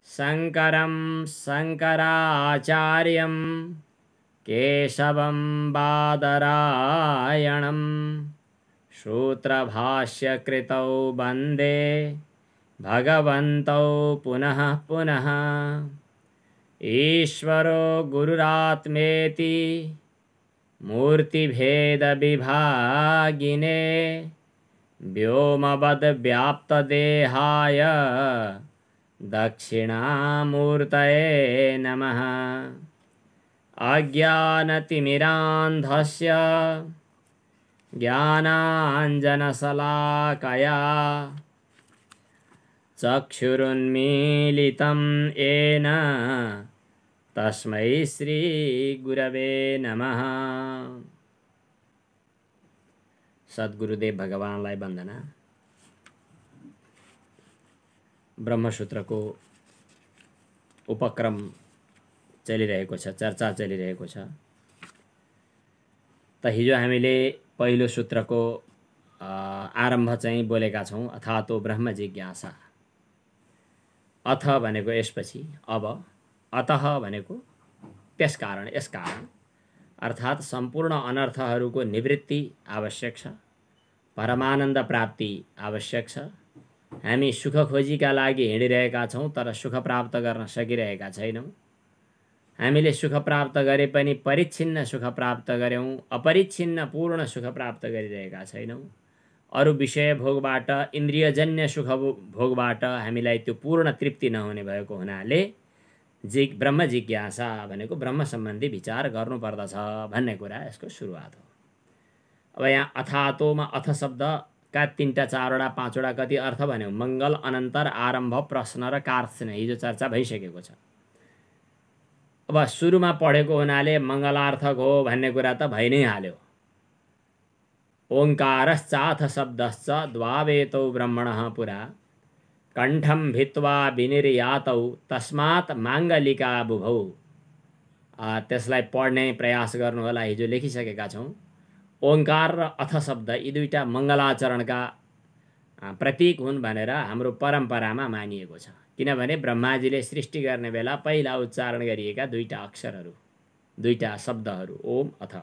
शङ्करं शङ्कराचार्यं केशवं बादरायणं सूत्रभाष्यकृतौ वन्दे भगवन्तौ पुनः पुनः। ईश्वरो गुरुरात्मेति मूर्तिभेदविभागिने व्योमवद्व्याप्तदेहाय दक्षिणामूर्तये नमः। अज्ञानतिमिरान्धस्य ज्ञानाञ्जनशलाकया चक्षुरुन्मीलितं येन तस्मै श्रीगुरवे नमः। सद्गुरुदेव भगवानलाई वन्दना। ब्रह्मसूत्रको उपक्रम चलिरहेको छ, चर्चा चलिरहेको छ। त हिजो हामीले पहिलो सूत्रको आरम्भ चाहिँ बोलेका छौँ, अथातो ब्रह्म जिज्ञासा। अथ भनेको यसपछि, अब, अतः भनेको त्यसकारण, यसकारण, अर्थात् सम्पूर्ण अनर्थहरूको निवृत्ति आवश्यक छ, परमानन्द प्राप्ति आवश्यक छ। हामी सुख खोजीका लागि हिँडिरहेका छौँ, तर सुख प्राप्त गर्न सकिरहेका छैनौँ। हामीले सुख प्राप्त गरे पनि परिच्छिन्न सुख प्राप्त गऱ्यौँ, अपरिच्छिन्न पूर्ण सुख प्राप्त गरिरहेका छैनौँ। अरू विषय भोगबाट, इन्द्रियजन्य सुख भोगबाट हामीलाई त्यो पूर्ण तृप्ति नहुने भएको हुनाले ब्रह्म जिज्ञासा भनेको ब्रह्म सम्बन्धी विचार गर्नुपर्दछ भन्ने कुरा यसको सुरुवात हो। अब यहाँ अथातोमा अथ शब्दका 3टा 4वटा 5वटा कति अर्थ भन्यो? मङ्गल, अनन्तर, आरम्भ, प्रश्न र कार्य नै हिजो चर्चा भइसकेको छ। अब सुरुमा पढेको हुनाले मङ्गलार्थक हो भन्ने कुरा त भइ नै हाल्यो। ओङ्कारश्चाथ शब्दश्च द्वावेतौ ब्रह्मणः पुरा कण्ठं भित्वा विनिर्यातौ तस्मात् माङ्गलिका बुभौ। त्यसलाई पढ्ने प्रयास गर्नु होला, हिजो लेखिसकेका छौँ। ओङ्कार र अथ शब्द यी दुईटा मङ्गलाचरणका प्रतीक हुन् भनेर हाम्रो परम्परामा मानिएको छ। किनभने ब्रह्माजीले सृष्टि गर्ने बेला पहिला उच्चारण गरिएका दुईटा अक्षरहरू, दुईटा शब्दहरू ओम अथ।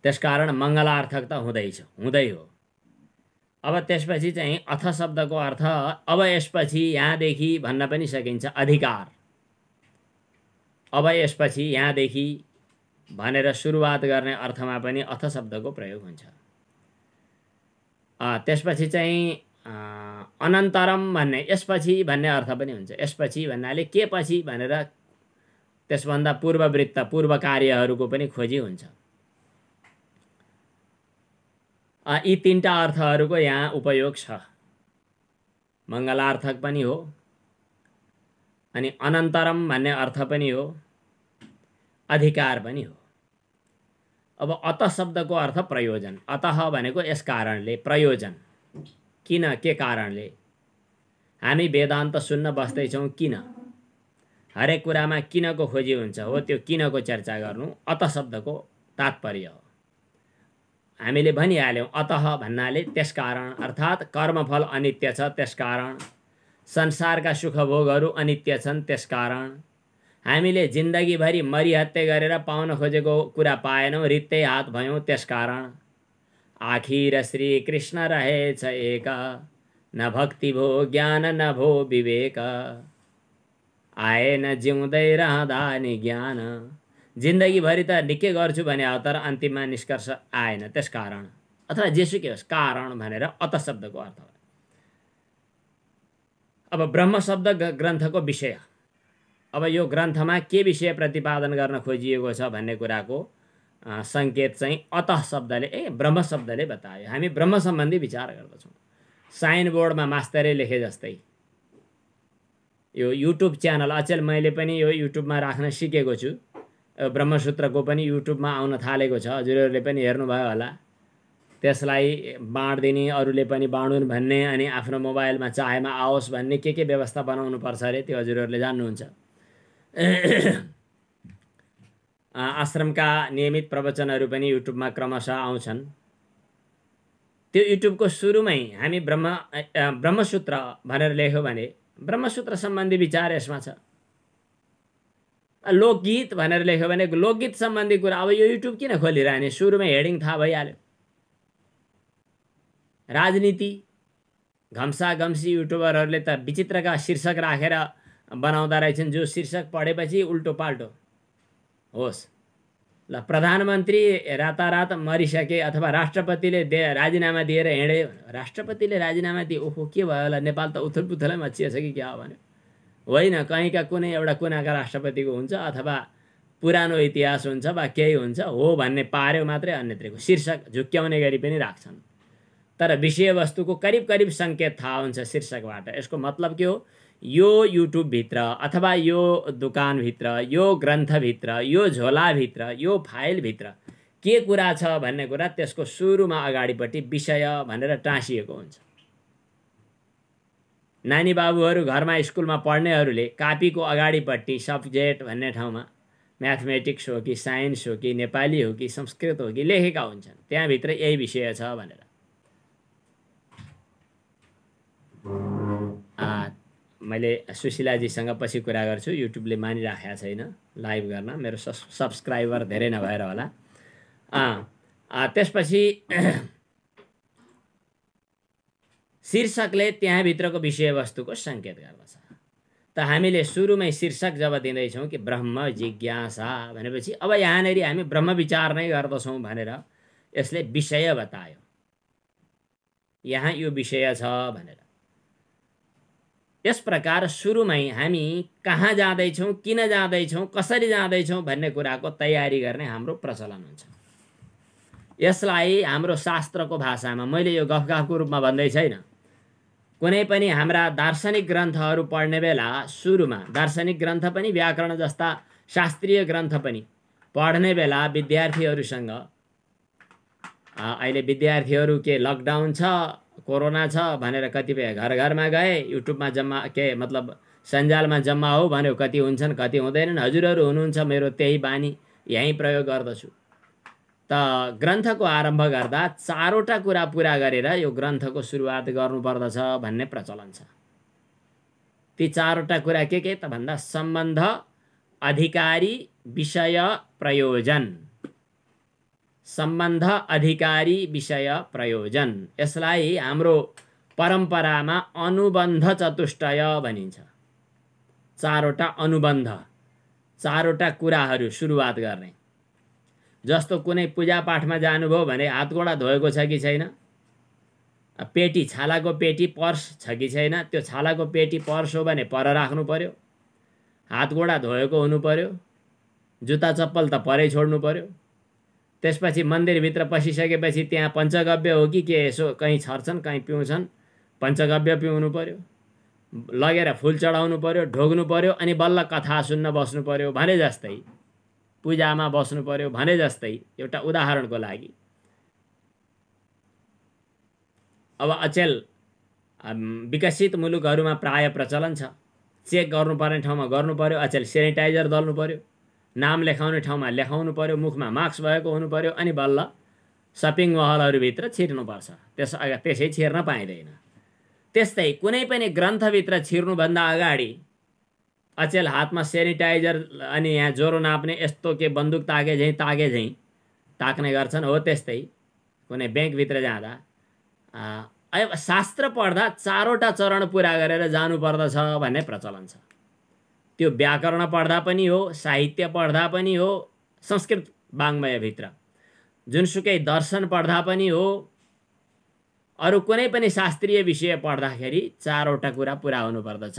त्यसकारण मङ्गलार्थक त हुँदै हो। अब त्यसपछि चाहिँ अथ शब्दको अर्थ अब यसपछि, यहाँदेखि भन्न पनि सकिन्छ अधिकार। अब यसपछि, यहाँदेखि भनेर सुरुवात गर्ने अर्थमा पनि अथ शब्दको प्रयोग हुन्छ। त्यसपछि चाहिँ अनन्तरम भन्ने, यसपछि भन्ने अर्थ पनि हुन्छ। यसपछि भन्नाले के पछि भनेर त्यसभन्दा पूर्ववृत्त, पूर्व कार्यहरूको पनि खोजी हुन्छ। यी 3टा अर्थहरूको यहाँ उपयोग छ। मङ्गलार्थक पनि हो, अनि अनन्तरम भन्ने अर्थ पनि हो, अधिकार पनि हो। अब अत शब्दको अर्थ प्रयोजन। अतः भनेको यस कारणले, प्रयोजन, किन, के कारणले। हामी वेदान्त सुन्न बस्दैछौँ, किन? हरेक कुरामा किनको खोजी हुन्छ, हो त्यो किनको चर्चा गर्नु अत शब्दको तात्पर्य हो। हामीले भनिहाल्यौँ अतः भन्नाले त्यसकारण, अर्थात् कर्मफल अनित्य छ त्यसकारण, संसारका सुखभोगहरू अनित्य छन् त्यसकारण, हामीले जिन्दगीभरि मरिहत्ते गरेर पाउन खोजेको कुरा पाएनौँ, रित्तै हात भयौँ त्यसकारण, आखिर श्री कृष्ण रहेछ एक, न भक्ति भो ज्ञान न भो विवेक, आएन जिउँदै रहँदा नि ज्ञान। जिन्दगीभरि त निकै गर्छु भने हो, तर अन्तिममा निष्कर्ष आएन त्यसकारण, अथवा जेसुकै होस्, कारण भनेर अत शब्दको अर्थ हो। अब ब्रह्म शब्द ग्रन्थको विषय, अब यो ग्रन्थमा के विषय प्रतिपादन गर्न खोजिएको छ भन्ने कुराको सङ्केत चाहिँ अत शब्दले, ब्रह्म शब्दले बतायो। हामी ब्रह्म सम्बन्धी विचार गर्दछौँ। साइन बोर्डमा मास्तरले लेखे जस्तै यो युट्युब च्यानल, अचेल मैले पनि यो युट्युबमा राख्न सिकेको छु। ब्रह्मसूत्रको पनि युट्युबमा आउन थालेको छ, हजुरहरूले पनि हेर्नुभयो होला। त्यसलाई बाँडिदिने, अरूले पनि बाँडुन् भन्ने, अनि आफ्नो मोबाइलमा चाहेमा आओस् भन्ने के व्यवस्था बनाउनु पर्छ अरे, त्यो हजुरहरूले जान्नुहुन्छ। आश्रमका नियमित प्रवचनहरू पनि युट्युबमा क्रमशः आउँछन्। त्यो युट्युबको सुरुमै हामी ब्रह्मसूत्र भनेर लेख्यो भने ब्रह्मसूत्र सम्बन्धी विचार यसमा छ। लोकगीत भनेर लेख्यो भने लोकगीत सम्बन्धी कुरा अब यो युट्युब किन खोलिरहने? सुरुमै हेडिङ थाहा भइहाल्यो। राजनीति घम्साघम्सी युट्युबरहरूले त विचित्रका शीर्षक राखेर बनाउँदा रहेछन्, जो शीर्षक पढेपछि उल्टो पाल्टो होस्। ल प्रधानमन्त्री रातारात मरिसके अथवा राष्ट्रपतिले राजीनामा दिएर हिँडे, राष्ट्रपतिले राजीनामा दिए, ओहो के भयो होला, नेपाल त उथल पुथलै मचिएछ कि क्या हो भने? होइन, कहीँका कुनै एउटा कुनाका राष्ट्रपतिको हुन्छ अथवा पुरानो इतिहास हुन्छ वा केही हुन्छ, हो भन्ने पार्यो मात्रै, अन्यत्रको शीर्षक झुक्क्याउने गरी पनि राख्छन्। तर विषयवस्तुको करिब करिब सङ्केत थाहा हुन्छ शीर्षकबाट। यसको मतलब के हो? यो युट्युबभित्र अथवा यो दोकानभित्र, यो ग्रन्थभित्र, यो झोलाभित्र, यो फाइलभित्र के कुरा छ भन्ने कुरा त्यसको सुरुमा अगाडिपट्टि विषय भनेर टाँसिएको हुन्छ। नानी बाबुहरू घरमा स्कुलमा पढ्नेहरूले कापीको अगाडिपट्टि सब्जेक्ट भन्ने ठाउँमा म्याथमेटिक्स हो कि साइन्स हो कि नेपाली हो कि संस्कृत हो कि लेखेका हुन्छन्, त्यहाँभित्र यही विषय छ भनेर। मैले सुशीलाजीसँग पछि कुरा गर्छु, युट्युबले मानिराखेको छैन लाइभ गर्न, मेरो सब्सक्राइबर धेरै नभएर होला। त्यसपछि शीर्षकले त्यहाँभित्रको विषयवस्तुको सङ्केत गर्दछ। त हामीले सुरुमै शीर्षक जब दिँदैछौँ कि ब्रह्म जिज्ञासा भनेपछि अब यहाँनिर हामी ब्रह्म विचार नै गर्दछौँ भनेर यसले विषय बतायो। यहाँ यो विषय छ भनेर। यस प्रकार सुरुमै हामी कहाँ जाँदैछौँ, किन जाँदैछौँ, कसरी जाँदैछौँ भन्ने कुराको तयारी गर्ने हाम्रो प्रचलन हुन्छ। यसलाई हाम्रो शास्त्रको भाषामा, मैले यो गफगाफको रूपमा भन्दै छैन, कुनै पनि हाम्रा दार्शनिक ग्रन्थहरू पढ्ने बेला सुरुमा दार्शनिक ग्रन्थ पनि व्याकरण जस्ता शास्त्रीय ग्रन्थ पनि पढ्ने बेला विद्यार्थीहरूसँग, अहिले विद्यार्थीहरू के लकडाउन छ, कोरोना छ भनेर कतिपय घर घरमा गए, युट्युबमा जम्मा के मतलब सञ्जालमा जम्मा हो भन्यो, कति हुन्छन् कति हुँदैनन्। हजुरहरू हुनुहुन्छ, मेरो त्यही बानी यहीँ प्रयोग गर्दछु। त ग्रन्थको आरम्भ गर्दा चारवटा कुरा पुरा गरेर यो ग्रन्थको सुरुवात गर्नुपर्दछ भन्ने प्रचलन छ। ती चारवटा कुरा के त भन्दा सम्बन्ध, अधिकारी, विषय, प्रयोजन। सम्बन्ध, अधिकारी, विषय, प्रयोजन। यसलाई हाम्रो परम्परामा अनुबन्ध चतुष्टय भनिन्छ। चारवटा अनुबन्ध, चारवटा कुराहरू सुरुवात गर्ने। जस्तो कुनै पूजापाठमा जानुभयो भने हातगोडा धोएको छ कि छैन, पेटी छालाको पेटी पर्स छ कि छैन, त्यो छालाको पेटी पर्स हो भने पर राख्नु पर्यो, हातगोडा धोएको हुनु पर्यो, जुत्ता चप्पल त परै छोड्नु पर्यो। त्यसपछि मन्दिरभित्र पसिसकेपछि त्यहाँ पञ्चगव्य हो कि के यसो कहीँ छर्छन् कहीँ पिउँछन्, पञ्चगव्य पिउनु पर्यो, लगेर फुल चढाउनु पर्यो, ढोग्नु पर्यो, अनि बल्ल कथा सुन्न बस्नु पर्यो भने जस्तै, पूजामा बस्नु पर्यो भने जस्तै। एउटा उदाहरणको लागि, अब अचेल विकसित मुलुकहरूमा प्राय प्रचलन छ, चेक गर्नुपर्ने ठाउँमा गर्नु पर्यो, अचेल सेनिटाइजर दल्नु पर्यो, नाम लेखाउने ठाउँमा लेखाउनु पर्यो, मुखमा मास्क भएको हुनु पर्यो, अनि बल्ल सपिङ महलहरूभित्र छिर्नुपर्छ। त्यसै छिर्न पाइँदैन। त्यस्तै कुनै पनि ग्रन्थभित्र छिर्नुभन्दा अगाडि अचेल हातमा सेनिटाइजर, अनि यहाँ ज्वरो नाप्ने यस्तो के बन्दुक ताके झैँ ताक्ने गर्छन्। हो त्यस्तै कुनै ब्याङ्कभित्र जाँदा अब शास्त्र पढ्दा चारवटा चरण पुरा गरेर जानुपर्दछ भन्ने प्रचलन छ। त्यो व्याकरण पढ्दा पनि हो, साहित्य पढ्दा पनि हो, संस्कृत वाङ्मयभित्र जुनसुकै दर्शन पढ्दा पनि हो, अरू कुनै पनि शास्त्रीय विषय पढ्दाखेरि चारवटा कुरा पुरा हुनुपर्दछ।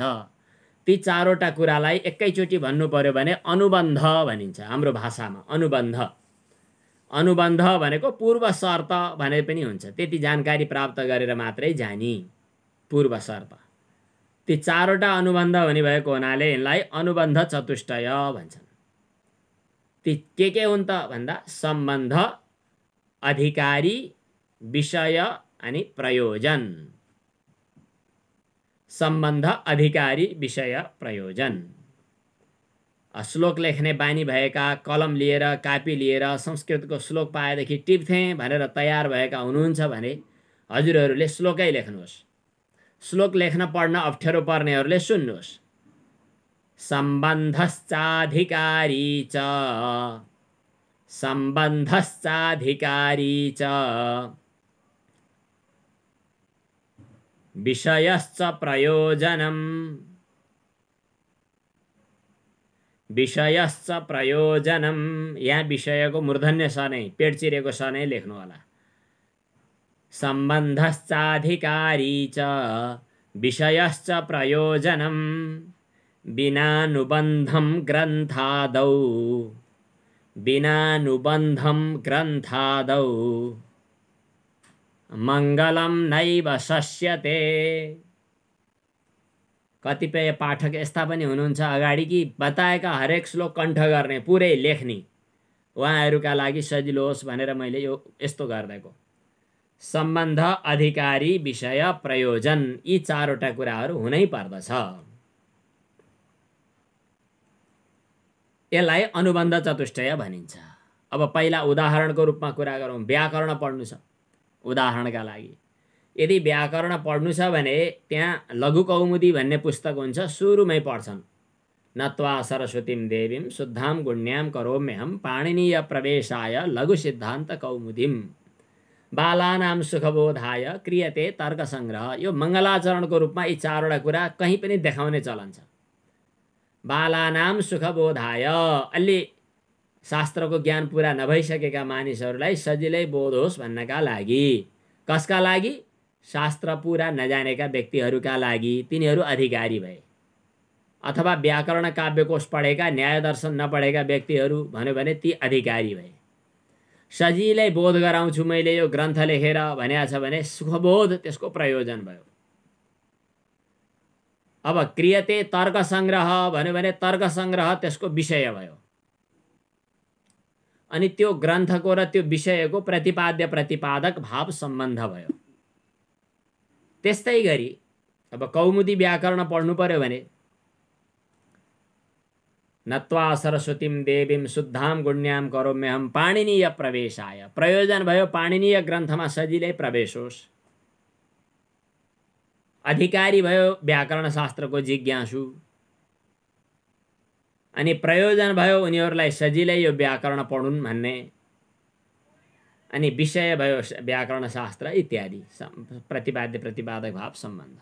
ती चारवटा कुरालाई एकैचोटि भन्नु पर्यो भने अनुबन्ध भनिन्छ हाम्रो भाषामा। अनुबन्ध, अनुबन्ध भनेको पूर्व शर्त भने पनि हुन्छ। त्यति जानकारी प्राप्त गरेर मात्रै जानी, पूर्व शर्त। ती चारवटा अनुबन्ध हुने भएको हुनाले यिनलाई अनुबन्ध चतुष्टय भन्छन्। ती के हुन् त भन्दा सम्बन्ध, अधिकारी, विषय अनि प्रयोजन। सम्बन्ध, अधिकारी, विषय, प्रयोजन। श्लोक लेख्ने बानी भएका, कलम लिएर कापी लिएर संस्कृतको श्लोक पाएदेखि टिप्थेँ भनेर तयार भएका हुनुहुन्छ भने हजुरहरूले श्लोकै लेख्नुहोस्। श्लोक लेख्न पढ्न अप्ठ्यारो पर्नेहरूले सुन्नुहोस्। सम्बन्धश्चाधिकारी च सम्बन्धश्चाधिकारी च विषयश्च प्रयोजनम् विषयश्च प्रयोजनम्। यहाँ विषयको मूर्धन्य स नै पेट चिरेको स नै लेख्नु होला। सम्बन्धश्चाधिकारी च विषयश्च प्रयोजनम् विनानुबन्धं ग्रन्थादौ विनानुबन्धं ग्रन्थादौ मङ्गलं नैव शस्यते। कतिपय पाठक यस्ता पनि हुनुहुन्छ अगाडि कि बताएका हरेक श्लोक कण्ठ गर्ने पुरै लेख्ने, उहाँहरूका लागि सजिलो होस् भनेर मैले यो यस्तो गरिदिएको। सम्बन्ध, अधिकारी, विषय, प्रयोजन यी चारवटा कुराहरू हुनै पर्दछ। यसलाई अनुबन्ध चतुष्टय भनिन्छ। अब पहिला उदाहरणको रूपमा कुरा गरौँ। व्याकरण पढ्नु छ उदाहरणका लागि। यदि व्याकरण पढ्नु छ भने त्यहाँ लघु कौमुदी भन्ने पुस्तक हुन्छ, सुरुमै पढ्छन्। नत्वा सरस्वतीं देवीं शुद्धां गुण्यां करोम्यहं पाणिनीय प्रवेशाय लघु सिद्धान्त कौमुदीं बालानां सुखबोधाय क्रियते तर्क संग्रह। यो मङ्गलाचरणको रूपमा यी चारवटा कुरा कहीँ पनि देखाउने चलन छ। बालानां सुखबोधाय, अलि शास्त्रको ज्ञान पुरा नभइसकेका मानिसहरूलाई सजिलै बोध होस् भन्नका लागि। कसका लागि? शास्त्र पुरा नजानेका व्यक्तिहरूका लागि। तिनीहरू अधिकारी भए। अथवा व्याकरण काव्यकोश पढेका, न्याय दर्शन नपढेका व्यक्तिहरू भन्यो भने ती अधिकारी भए। सजिलै बोध गराउँछु मैले यो ग्रन्थ लेखेर भनेको छ भने सुखबोध त्यसको प्रयोजन भयो। अब क्रियते तर्क संग्रह भन्यो भने तर्क संग्रह त्यसको विषय भयो। अनि त्यो ग्रन्थको र त्यो विषयको प्रतिपाद्य प्रतिपादक भाव सम्बन्ध भयो। त्यस्तै गरी अब कौमुदी व्याकरण पढ्नु पर्यो भने नत्वा सरस्वतीं देवीं शुद्धां गुण्यां करोम्यहं पाणिनीय प्रवेशाय, प्रयोजन भयो पाणिनीय ग्रन्थमा सजिलै प्रवेश होस्। अधिकारी भयो व्याकरण शास्त्रको जिज्ञासु। अनि प्रयोजन भयो उनीहरूलाई सजिलै यो व्याकरण पढुन् भन्ने। अनि विषय भयो व्याकरण शास्त्र इत्यादि प्रतिपाद्य प्रतिपादक भाव सम्बन्ध।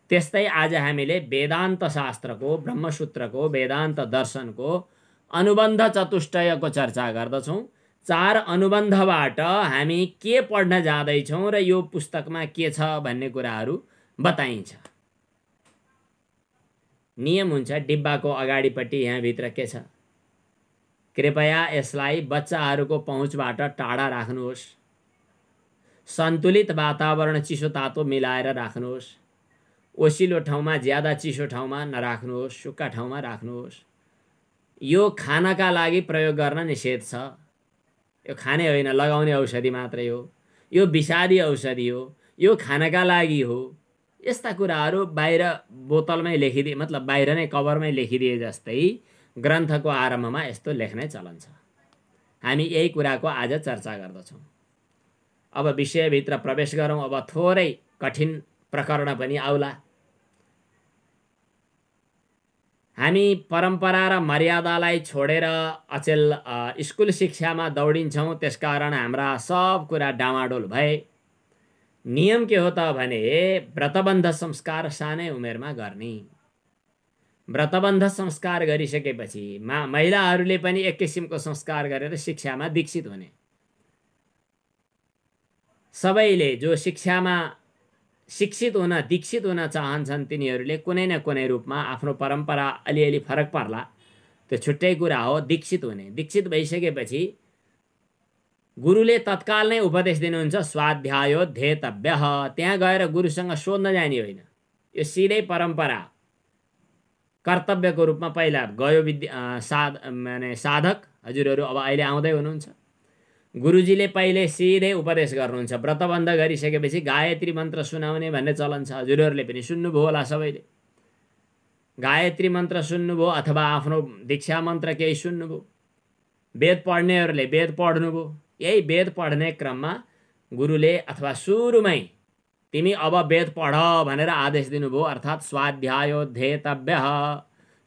त्यस्तै आज हामीले वेदान्त शास्त्रको, ब्रह्मसूत्रको, वेदान्त दर्शनको अनुबन्ध चतुष्टयको चर्चा गर्दछौँ। चार अनुबन्धबाट हामी के पढ्न जाँदैछौँ र यो पुस्तकमा के छ भन्ने कुराहरू बताइन्छ। नियम हुन्छ डिब्बाको अगाडिपट्टि यहाँभित्र के छ, कृपया यसलाई बच्चाहरूको पहुँचबाट टाढा राख्नुहोस्। सन्तुलित वातावरण चिसो तातो मिलाएर राख्नुहोस्। ओसिलो ठाउँमा ज्यादा चिसो ठाउँमा नराख्नुहोस्, सुक्खा ठाउँमा राख्नुहोस्। यो खानका लागि प्रयोग गर्न निषेध छ। यो खाने होइन, लगाउने औषधि मात्रै हो। यो विषादी औषधि हो, यो खानका लागि हो। यस्ता कुराहरू बाहिर बोतलमै लेखिदिए, मतलब बाहिर नै कभरमै लेखिदिए जस्तै ग्रन्थको आरम्भमा यस्तो लेख्ने चलन छ। हामी यही कुराको आज चर्चा गर्दछौँ। अब विषयभित्र प्रवेश गरौँ। अब थोरै कठिन प्रकरण पनि आउला। हामी परम्परा र मर्यादालाई छोडेर अचेल स्कुल शिक्षामा दौडिन्छौँ। त्यसकारण हाम्रा सब कुरा डामाडोल भए। नियम के हो त भने व्रतबन्ध संस्कार सानै उमेरमा गर्ने। व्रतबन्ध संस्कार गरिसकेपछि महिलाहरूले पनि एक किसिमको संस्कार गरेर शिक्षामा दीक्षित हुने। सबैले जो शिक्षामा शिक्षित हुन, दीक्षित हुन चाहन्छन् तिनीहरूले कुनै न कुनै रूपमा आफ्नो परम्परा अलिअलि फरक पर्ला, त्यो छुट्टै कुरा हो। दीक्षित हुने, दीक्षित भइसकेपछि गुरुले तत्काल नै उपदेश दिनुहुन्छ, स्वाध्यायोध्येतव्यः। त्यहाँ गएर गुरुसँग सोध्न जाने होइन। यो सिधै परम्परा कर्तव्यको रूपमा पहिला गयो। साधक हजुरहरू अब अहिले आउँदै हुनुहुन्छ। गुरुजीले पहिले सिधै उपदेश गर्नुहुन्छ। व्रतबन्ध गरिसकेपछि गायत्री मन्त्र सुनाउने भन्ने चलन छ। हजुरहरूले पनि सुन्नुभयो होला सबैले। गायत्री मन्त्र सुन्नुभयो अथवा आफ्नो दीक्षा मन्त्र केही सुन्नुभयो। वेद पढ्नेहरूले वेद पढ्नुभयो। यही वेद पढ्ने क्रममा गुरुले अथवा सुरुमै तिमी अब वेद पढ भनेर आदेश दिनुभयो। अर्थात् स्वाध्यायोध्येतव्यः,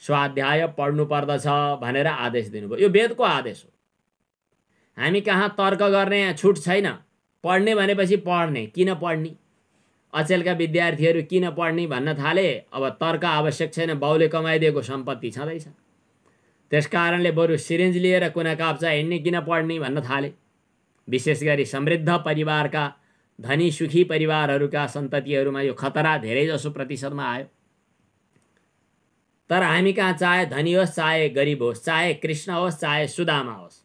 स्वाध्याय पढ्नु पर्दछ भनेर आदेश दिनुभयो। यो वेदको आदेश हो। हामी कहाँ तर्क गर्ने छुट छैन। पढ्ने भनेपछि पढ्ने, किन पढ्ने? अचेलका विद्यार्थीहरू किन पढ्ने भन्न थाले। अब तर्क आवश्यक छैन, बाउले कमाइदिएको सम्पत्ति छँदैछ। त्यसकारणले बरु सिरिन्ज लिएर कुना काप्चा हिँड्ने, किन पढ्ने भन्न थाले। विशेष गरी समृद्ध परिवारका, धनी सुखी परिवारहरूका सन्ततिहरूमा यो खतरा धेरै जसो प्रतिशतमा आयो। तर हामी कहाँ चाहे धनी होस्, चाहे गरिब होस्, चाहे कृष्ण होस्, चाहे सुदामा होस्,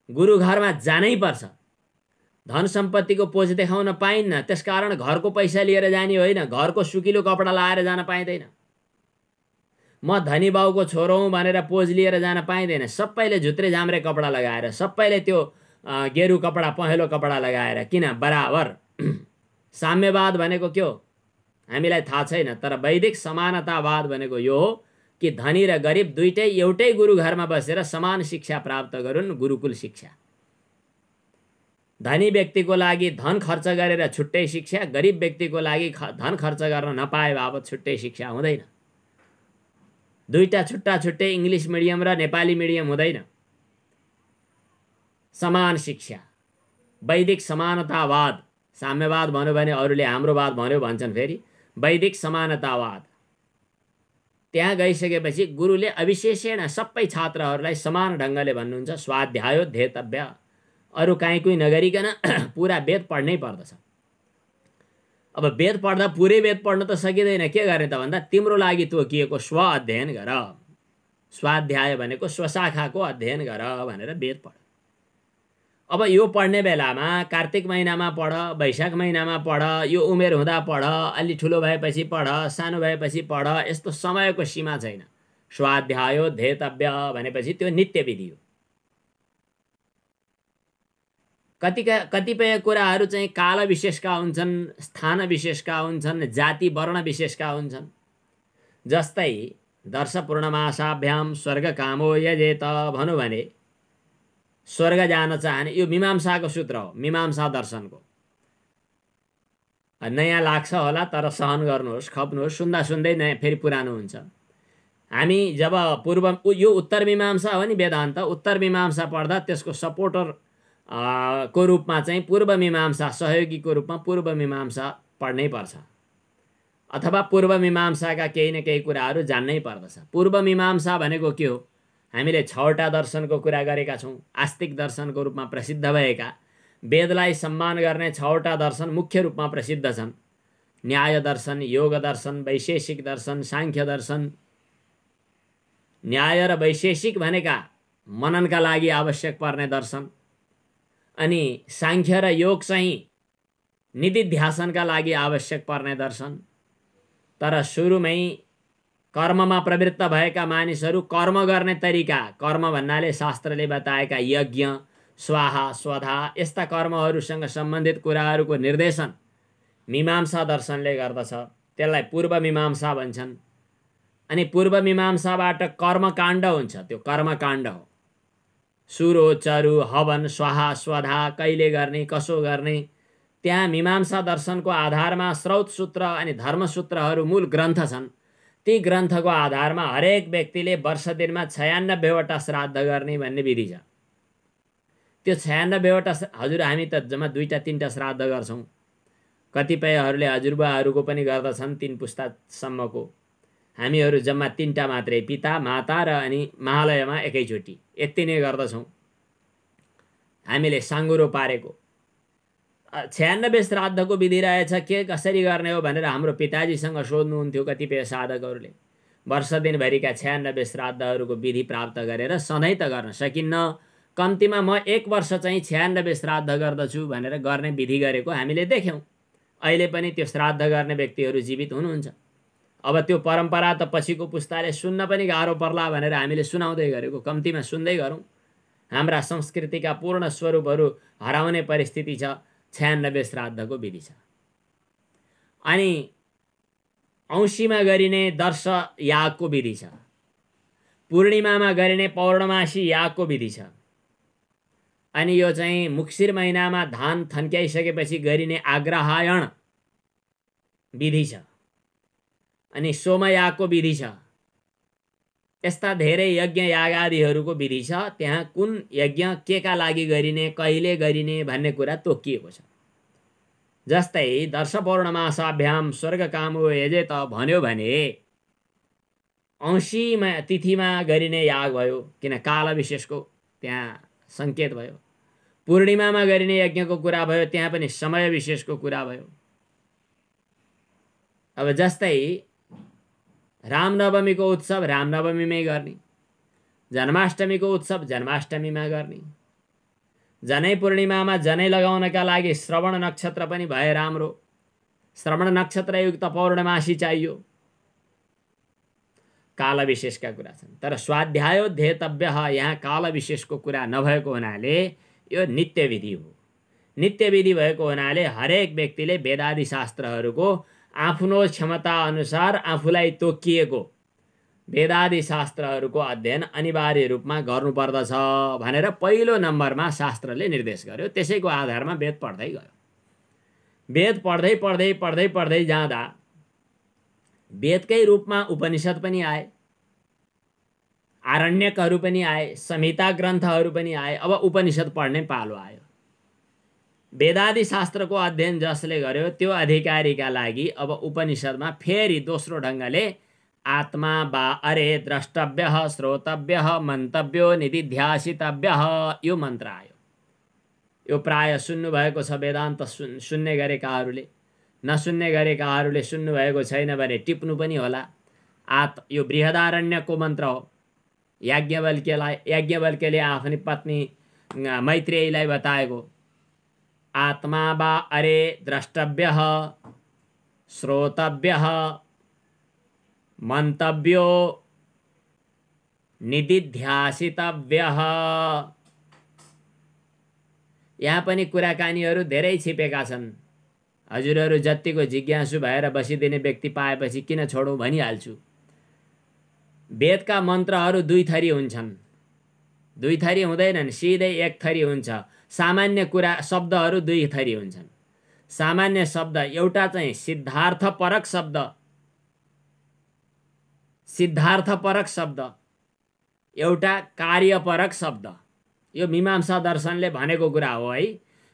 गुरु घरमा जानै पर्छ। धन सम्पत्तिको पोज देखाउन पाइन्न, त्यसकारण घरको पैसा लिएर जाने होइन, घरको सुकिलो कपडा लाएर जान पाइँदैन। म धनी बाउको छोरो हुँ भनेर पोज लिएर जान पाइँदैन। सबैले झुत्रे झाम्रे कपडा लगाएर, सबैले त्यो गेरु कपडा, पहेँलो कपडा लगाएर, किन बराबर। साम्यवाद भनेको के हो हामीलाई थाहा छैन, तर वैदिक समानतावाद भनेको यो हो कि धनी र गरिब दुईटै एउटै गुरु घरमा बसेर समान शिक्षा प्राप्त गरून्, गुरुकुल शिक्षा। धनी व्यक्तिको लागि धन खर्च गरेर छुट्टै शिक्षा, गरिब व्यक्तिको लागि धन खर्च गर्न नपाए बाबत छुट्टै शिक्षा हुँदैन। दुईटा छुट्टा छुट्टै इङ्ग्लिस मिडियम र नेपाली मिडियम हुँदैन। समान शिक्षा, वैदिक समानतावाद। साम्यवाद भन्यो भने अरूले हाम्रो वाद भन्यो भन्छन्। फेरि वैदिक समानतावाद, त्यहाँ गइसकेपछि गुरुले अविशेषेण सबै छात्रहरूलाई समान ढङ्गले भन्नुहुन्छ स्वाध्यायोध्येतव्य। अरू काहीँ कुहीँ नगरिकन पुरा वेद पढ्नै पर्दछ। अब वेद पढ्दा पुरै वेद पढ्न त सकिँदैन। के गर्ने त भन्दा तिम्रो लागि तोकिएको स्व अध्ययन गर। स्वाध्याय भनेको स्वशाखाको अध्ययन गर भनेर वेद पढ। अब यो पढ्ने बेलामा कार्तिक महिनामा पढ, वैशाख महिनामा पढ, यो उमेर हुँदा पढ, अलि ठुलो भएपछि पढ, सानो भएपछि पढ, यस्तो समयको सीमा छैन। स्वाध्यायोध्येतव्य भनेपछि त्यो नित्य विधि हो। कतिपय कुराहरू चाहिँ काल विशेषका हुन्छन्, स्थान विशेषका हुन्छन्, जाति वर्ण विशेषका हुन्छन्। जस्तै दर्श पूर्णमासाभ्याम स्वर्ग कामो यजेत भनौँ भने स्वर्ग जान चाहने, यो मीमांसाको सूत्र हो, मीमांसा दर्शनको। नयाँ लाग्छ होला तर सहन गर्नुहोस्, खप्नुहोस्, सुन्दा सुन्दै नयाँ फेरि पुरानो हुन्छ। हामी जब यो उत्तर मीमांसा हो नि वेदान्त, उत्तर मीमांसा पढ्दा त्यसको सपोर्टर को रूपमा चाहिँ पूर्व मीमांसा, सहयोगीको रूपमा पूर्व मीमांसा पढ्नै पर्छ, अथवा पूर्व मीमांसाका केही न केही कुराहरू जान्नै पर्दछ। पूर्व मीमांसा भनेको के हो? हामीले 6वटा दर्शनको कुरा गरेका छौँ। आस्तिक दर्शनको रूपमा प्रसिद्ध भएका, वेदलाई सम्मान गर्ने 6वटा दर्शन मुख्य रूपमा प्रसिद्ध छन्। न्याय दर्शन, योग दर्शन, वैशेषिक दर्शन, सांख्य दर्शन। न्याय र वैशेषिक भनेका मननका लागि आवश्यक पर्ने दर्शन, अनि सांख्य र योग चाहिँ निधिध्यासनका लागि आवश्यक पर्ने दर्शन। तर सुरुमै कर्ममा प्रवृत्त भएका मानिसहरू कर्म गर्ने तरिका, कर्म भन्नाले शास्त्रले बताएका यज्ञ, स्वाहा, स्वधा यस्ता कर्महरूसँग सम्बन्धित कुराहरूको निर्देशन मीमांसा दर्शनले गर्दछ। त्यसलाई पूर्व मीमांसा भन्छन्। अनि पूर्व मीमांसाबाट कर्मकाण्ड हुन्छ, त्यो कर्मकाण्ड हो। सुरो, चरु, हवन, स्वाहा, स्वधा कहिले गर्ने, कसो गर्ने, त्यहाँ मीमांसा दर्शनको आधारमा स्रोत सूत्र अनि धर्मसूत्रहरू मूल ग्रन्थ छन्। ती ग्रन्थको आधारमा हरेक व्यक्तिले वर्ष दिनमा 96वटा श्राद्ध गर्ने भन्ने विधि छ। त्यो 96वटा, हजुर हामी त जम्मा 2-3टा श्राद्ध गर्छौँ। कतिपयहरूले हजुरबुवाहरूको पनि गर्दछन् 3 पुस्तासम्मको। हामीहरू जम्मा 3टा मात्रै, पिता, माता र अनि महालयमा एकैचोटि, यति नै गर्दछौँ। हामीले साङ्गुरो पारेको 96 श्राद्धको विधि रहेछ। के कसरी गर्ने हो भनेर हाम्रो पिताजीसँग सोध्नुहुन्थ्यो कतिपय साधकहरूले। वर्ष दिनभरिका 96 श्राद्धहरूको विधि प्राप्त गरेर सधैँ त गर्न सकिन्न, कम्तीमा म 1 वर्ष चाहिँ 96 श्राद्ध गर्दछु भनेर गर्ने विधि गरेको हामीले देख्यौँ। अहिले पनि त्यो श्राद्ध गर्ने व्यक्तिहरू जीवित हुनुहुन्छ। अब त्यो परम्परा त पछिको पुस्ताले सुन्न पनि गाह्रो पर्ला भनेर हामीले सुनाउँदै गरेको, कम्तीमा सुन्दै गरौँ। हाम्रा संस्कृतिका पूर्ण स्वरूपहरू हराउने परिस्थिति छ। 96 श्राद्धको विधि छ। अनि औँसीमा गरिने दर्श यागको विधि छ। पूर्णिमामा गरिने पौर्णमासी यागको विधि छ। अनि यो चाहिँ मुक्सिर महिनामा धान थन्क्याइसकेपछि गरिने आग्रहायण विधि छ अनि सोमयागको विधि छ। यस्ता धेरै यज्ञ यागादिहरूको विधि छ। त्यहाँ कुन यज्ञ केका लागि गरिने, कहिले गरिने भन्ने कुरा तोकिएको छ। जस्तै दर्श पौर्णमासाभ्याम स्वर्गकामो यजेत भन्यो भने औँसीमा तिथिमा गरिने याग भयो, किन काल विशेषको त्यहाँ सङ्केत भयो। पूर्णिमामा गरिने यज्ञको कुरा भयो, त्यहाँ पनि समय विशेषको कुरा भयो। अब जस्तै रामनवमीको उत्सव रामनवमीमै गर्ने, जन्माष्टमीको उत्सव जन्माष्टमीमा गर्ने, जनै पूर्णिमामा जनै लगाउनका लागि श्रवण नक्षत्र पनि भए राम्रो, श्रवण नक्षत्रयुक्त पौर्णमासी चाहियो। काल विशेषका कुरा छन्। तर स्वाध्यायोध्येतव्य यहाँ काल विशेषको कुरा नभएको हुनाले यो नित्य विधि हो। नित्य विधि भएको हुनाले हरेक व्यक्तिले वेदादि शास्त्रहरूको आफ्नो क्षमता अनुसार आफूलाई तोकिएको वेदादि शास्त्रहरूको अध्ययन अनिवार्य रूपमा गर्नुपर्दछ भनेर पहिलो नम्बरमा शास्त्रले निर्देश गर्यो। त्यसैको आधारमा वेद पढ्दै गयो। वेद पढ्दै पढ्दै पढ्दै पढ्दै जाँदा वेदकै रूपमा उपनिषद पनि आए, आरण्यकहरू पनि आए, संहिता ग्रन्थहरू पनि आए। अब उपनिषद पढ्ने पालो आयो। वेदादि शास्त्रको अध्ययन जसले गर्यो त्यो अधिकारीका लागि अब उपनिषदमा फेरि दोस्रो ढङ्गले आत्मा बा अरे द्रष्टव्य श्रोतव्य मन्तव्यो निदिध्यासितव्य यो मन्त्र आयो। यो प्राय सुन्नुभएको छ वेदान्त सुन्ने गरेकाहरूले। नसुन्ने गरेकाहरूले सुन्नुभएको छैन भने टिप्नु पनि होला। यो बृहदारण्यको मन्त्र हो। याज्ञवल्क्यले आफ्नी पत्नी मैत्रेयीलाई बताएको आत्मा बा अरे द्रष्टव्य श्रोतव्य मन्तव्यो निदिध्यासितव्य। यहाँ पनि कुराकानीहरू धेरै छिपेका छन्। हजुरहरू जतिको जिज्ञासु भएर बसिदिने व्यक्ति पाएपछि किन छोडौँ भनिहाल्छु। वेदका मन्त्रहरू दुई थरी हुन्छन्। दुई थरी हुँदैनन्, सिधै एक थरी हुन्छ। सामान्य कुरा शब्दहरू दुई थरी हुन्छन्। सामान्य शब्द एउटा चाहिँ सिद्धार्थपरक शब्द, सिद्धार्थपरक शब्द, एउटा कार्यपरक शब्द। यो मीमांसा दर्शनले भनेको कुरा हो है।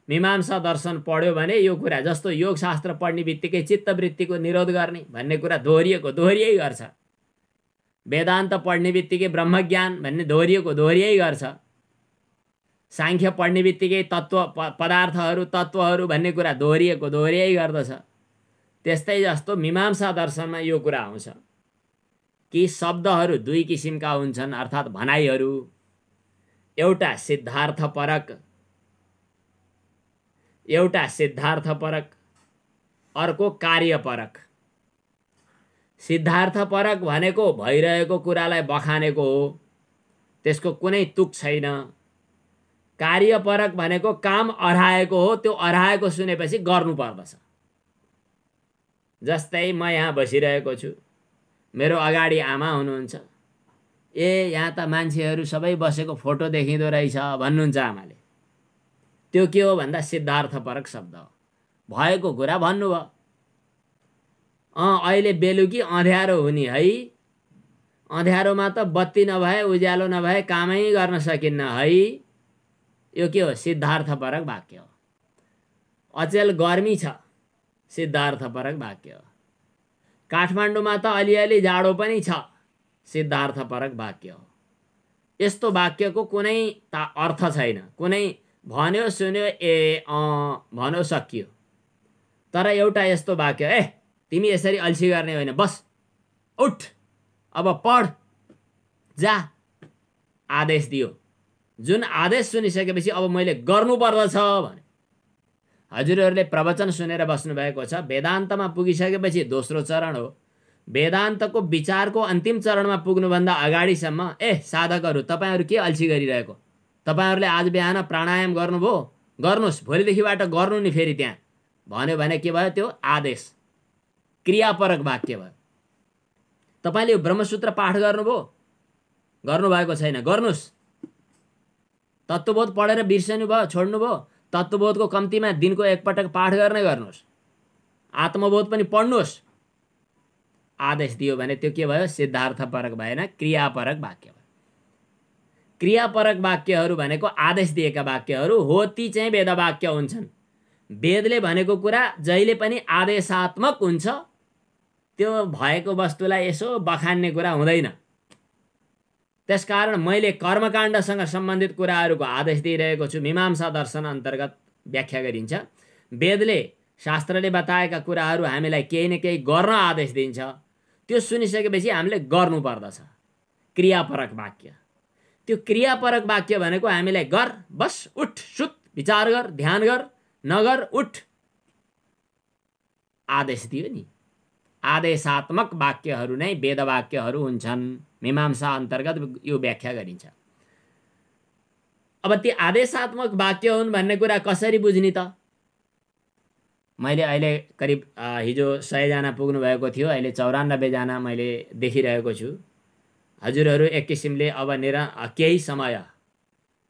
मीमांसा दर्शन पढ्यो भने यो कुरा जस्तो योगशास्त्र पढ्ने बित्तिकै चित्तवृत्तिको निरोध गर्ने भन्ने कुरा दोहोरियै गर्छ। वेदान्त पढ्ने बित्तिकै ब्रह्मज्ञान भन्ने दोहोरियै गर्छ। सांख्य पढ्ने बित्तिकै पदार्थहरू तत्त्वहरू भन्ने कुरा दोहोरियै गर्दछ। त्यस्तै जस्तो मीमांसा दर्शनमा यो कुरा आउँछ कि शब्दहरू दुई किसिमका हुन्छन्, अर्थात् भनाइहरू। एउटा सिद्धार्थपरक, अर्को कार्यपरक। सिद्धार्थपरक भनेको भइरहेको कुरालाई बखानेको हो, त्यसको कुनै तुक छैन। कार्यपरक भनेको काम अराएको हो, त्यो अराएको सुनेपछि गर्नुपर्दछ। जस्तै म यहाँ बसिरहेको छु, मेरो अगाडि आमा हुनुहुन्छ। यहाँ त मान्छेहरू सबै बसेको फोटो देखिँदो रहेछ भन्नुहुन्छ आमाले। त्यो के हो भन्दा सिद्धार्थपरक शब्द हो। भएको कुरा भन्नुभयो। अहिले बेलुकी अँध्यारो हुने है, अँध्यारोमा त बत्ती नभए उज्यालो नभए कामै गर्न सकिन्न है। यो के हो? सिद्धार्थपरक वाक्य हो। अचेल गर्मी छ, सिद्धार्थपरक वाक्य हो। काठमाडौँमा त अलिअलि जाडो पनि छ, सिद्धार्थपरक वाक्य हो। यस्तो वाक्यको कुनै अर्थ छैन। कुनै भन्यो सुन्यो भन्यो सकियो। तर एउटा यस्तो वाक्य, तिमी यसरी अल्छी गर्ने होइन, बस उठ अब पढ जा, आदेश दियो। जुन आदेश सुनिसकेपछि अब मैले गर्नुपर्दछ भने। हजुरहरूले प्रवचन सुनेर बस्नुभएको छ। वेदान्तमा पुगिसकेपछि दोस्रो चरण हो। वेदान्तको विचारको अन्तिम चरणमा पुग्नुभन्दा अगाडिसम्म साधकहरू तपाईँहरू के अल्छी गरिरहेको? तपाईँहरूले आज बिहान प्राणायाम गर्नुभयो, गर्नुहोस्, भोलिदेखिबाट गर्नु नि फेरि त्यहाँ भन्यो भने के भयो? त्यो आदेश, क्रियापरक वाक्य भयो। तपाईँले यो ब्रह्मसूत्र पाठ गर्नुभयो, गर्नुभएको छैन, गर्नुहोस्। तत्त्वबोध पढेर बिर्सनु भयो, छोड्नुभयो, तत्त्वबोधको कम्तीमा दिनको एकपटक पाठ गर्ने गर्नुहोस्। आत्मबोध पनि पढ्नुहोस् आदेश दियो भने त्यो के भयो? सिद्धार्थपरक भएन, क्रियापरक वाक्य भयो। क्रियापरक वाक्यहरू भनेको आदेश दिएका वाक्यहरू हो, ती चाहिँ वेदवाक्य हुन्छन्। वेदले भनेको कुरा जहिले पनि आदेशात्मक हुन्छ, त्यो भएको वस्तुलाई यसो बखान्ने कुरा हुँदैन। त्यसकारण मैले कर्मकाण्डसँग सम्बन्धित कुराहरूको आदेश दिइरहेको छु। मीमांसा दर्शन अन्तर्गत व्याख्या गरिन्छ। वेदले शास्त्रले बताएका कुराहरू हामीलाई केही न केही गर्न आदेश दिन्छ, त्यो सुनिसकेपछि हामीले गर्नुपर्दछ। क्रियापरक वाक्य, त्यो क्रियापरक वाक्य भनेको हामीलाई गर, बस, उठ, सुत, विचार गर, ध्यान गर, नगर, उठ, आदेश दियो नि। आदेशात्मक वाक्यहरू नै वेदवाक्यहरू हुन्छन्। मीमांसा अन्तर्गत यो व्याख्या गरिन्छ। अब ती आदेशात्मक वाक्य हुन् भन्ने कुरा कसरी बुझ्ने त? मैले अहिले करिब हिजो 100 जना पुग्नु भएको थियो, अहिले 94 जना मैले देखिरहेको छु। हजुरहरू एक किसिमले अब केही समय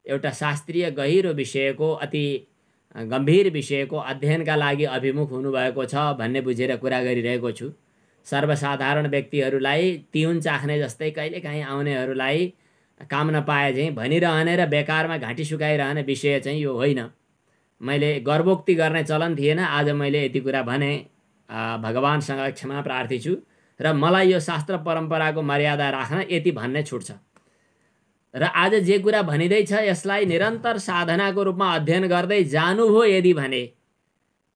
एउटा शास्त्रीय गहिरो विषयको, अति गम्भीर विषयको अध्ययनका लागि अभिमुख हुनुभएको छ भन्ने बुझेर कुरा गरिरहेको छु। सर्वसाधारण व्यक्तिहरूलाई तिउन चाख्ने जस्तै कहिलेकाहीँ आउनेहरूलाई काम नपाए चाहिँ भनिरहने र बेकारमा घाँटी सुकाइरहने विषय चाहिँ यो होइन। मैले गर्वोक्ति गर्ने चलन थिएन, आज मैले यति कुरा भने। भगवानसँग क्षमा प्रार्थी छु र मलाई यो शास्त्र परम्पराको मर्यादा राख्न यति भन्ने छुट छ। र आज जे कुरा भनिँदैछ यसलाई निरन्तर साधनाको रूपमा अध्ययन गर्दै जानुभयो यदि भने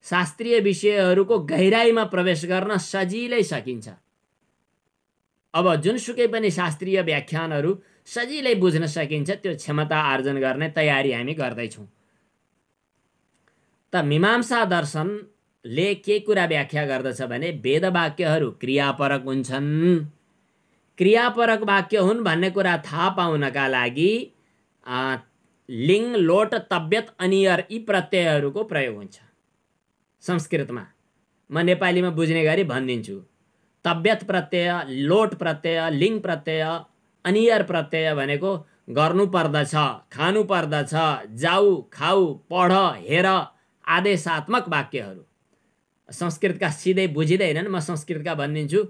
शास्त्रीय विषयहरूको गहिराइमा प्रवेश गर्न सजिलै सकिन्छ। अब जुनसुकै पनि शास्त्रीय व्याख्यानहरू सजिलै बुझ्न सकिन्छ, त्यो क्षमता आर्जन गर्ने तयारी हामी गर्दैछौँ। त मीमांसा दर्शनले के कुरा व्याख्या गर्दछ भने वेदवाक्यहरू क्रियापरक हुन्छन्। क्रियापरक वाक्य हुन् भन्ने कुरा थाहा पाउनका लागि लिङ, लोट, तव्यत, अनियर यी प्रत्ययहरूको प्रयोग हुन्छ। संस्कृतमा म नेपालीमा बुझ्ने गरी भनिदिन्छु। तव्यत प्रत्यय, लोट प्रत्यय, लिङ प्रत्यय, अनियर प्रत्यय भनेको गर्नुपर्दछ, खानुपर्दछ, जाऊ, खाऊ, पढ, हेर आदेशात्मक वाक्यहरू। संस्कृतका सिधै बुझिँदैनन्, म संस्कृतका भनिदिन्छु।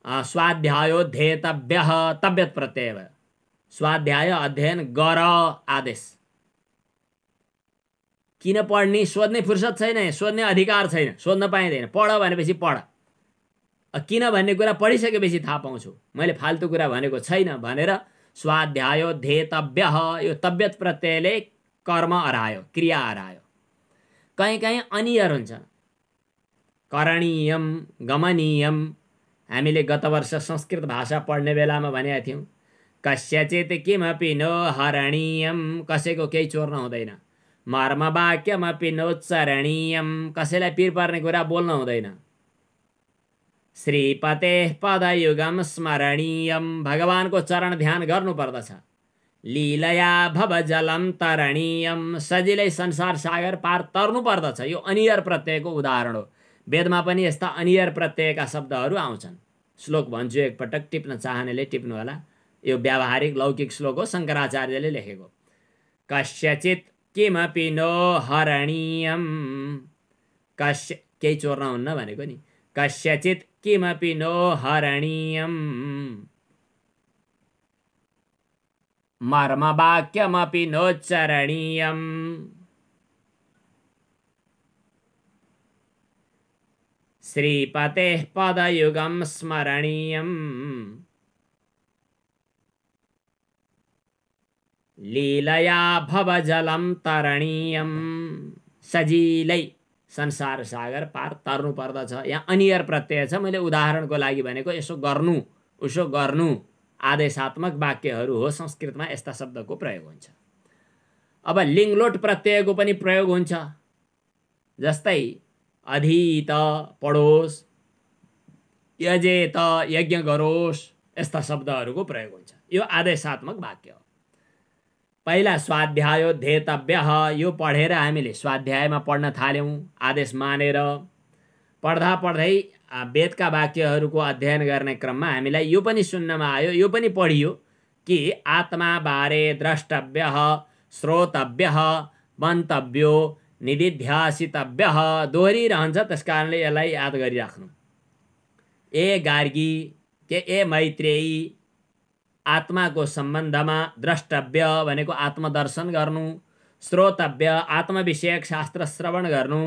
स्वाध्यायो ध्येतव्यः तव्यत प्रत्यय भयो। स्वाध्याय अध्ययन गर आदेश। किन पढ्ने? सोध्ने फुर्सद छैन, सोध्ने अधिकार छैन, सोध्न पाइँदैन। पढ भनेपछि पढ। किन भन्ने कुरा पढिसकेपछि थाहा पाउँछु। मैले फाल्तु कुरा भनेको छैन भनेर स्वाध्यायो ध्येतव्यः, यो तव्यत प्रत्ययले कर्म अरायो, क्रिया अरायो। कहीँ कहीँ अनियर हुन्छ। करणीयम, गमनीयम। हामीले गत वर्ष संस्कृत भाषा पढ्ने बेलामा भनेका थियौँ, कस्यचित् किमपि नो हरणीयम, कसैको केही चोर्न हुँदैन। मर्मवाक्यमपि नोच्चरणीयम, कसैलाई पिर पर्ने कुरा बोल्न हुँदैन। श्रीपतेः पदयुगम स्मरणीयम, भगवानको चरण ध्यान गर्नुपर्दछ। लीलया भवजलम तरणीयम, सजिलै संसार सागर पार तर्नु पर्दछ। यो अनियर प्रत्ययको उदाहरण हो। वेदमा पनि यस्ता अनियर प्रत्ययका शब्दहरू आउँछन्। श्लोक भन्छु एकपटक, टिप्न चाहनेले टिप्नु होला। यो व्यावहारिक लौकिक श्लोक हो, शङ्कराचार्यले लेखेको। कस्यचित् किमपि नो हरणीयम, केही चोर्न हुन्न भनेको नि। कस्यचित् किमपि नो हरणीयम, मर्मवाक्यमपि नोच्चरणीयम। श्रीपतेः पदयुगम स्मरणीयम, लीलया भवजलम तरणीयम, सजिलै संसार सागर पार तर्नु पर्दछ। यहाँ अनियर प्रत्यय छ, मैले उदाहरणको लागि भनेको। यसो गर्नु, उसो गर्नु आदेशात्मक वाक्यहरू हो। संस्कृतमा यस्ता शब्दको प्रयोग हुन्छ। अब लिङ्लोट प्रत्ययको पनि प्रयोग हुन्छ। जस्तै अधीत, पढोस्, यजेत, यज्ञ गरोस्, यस्ता शब्दहरूको प्रयोग हुन्छ। यो आदेशात्मक वाक्य हो। पहिला स्वाध्यायो ध्येतव्यः, यो पढेर हामीले स्वाध्यायमा पढ्न थाल्यौँ आदेश मानेर। पढ्दा पढ्दै वेदका वाक्यहरूको अध्ययन गर्ने क्रममा हामीलाई यो पनि सुन्नमा आयो, यो पनि पढियो कि आत्मा बारे द्रष्टव्यः, श्रोतव्यः, मन्तव्यो, निदिध्यासितव्यः दोहोरिरहन्छ, त्यसकारणले यसलाई याद गरिराख्नु। ए गार्गी के ए मैत्रेयी आत्माको सम्बन्धमा द्रष्टव्य भनेको आत्मदर्शन गर्नु, श्रोतव्य आत्मविषयक शास्त्र श्रवण गर्नु,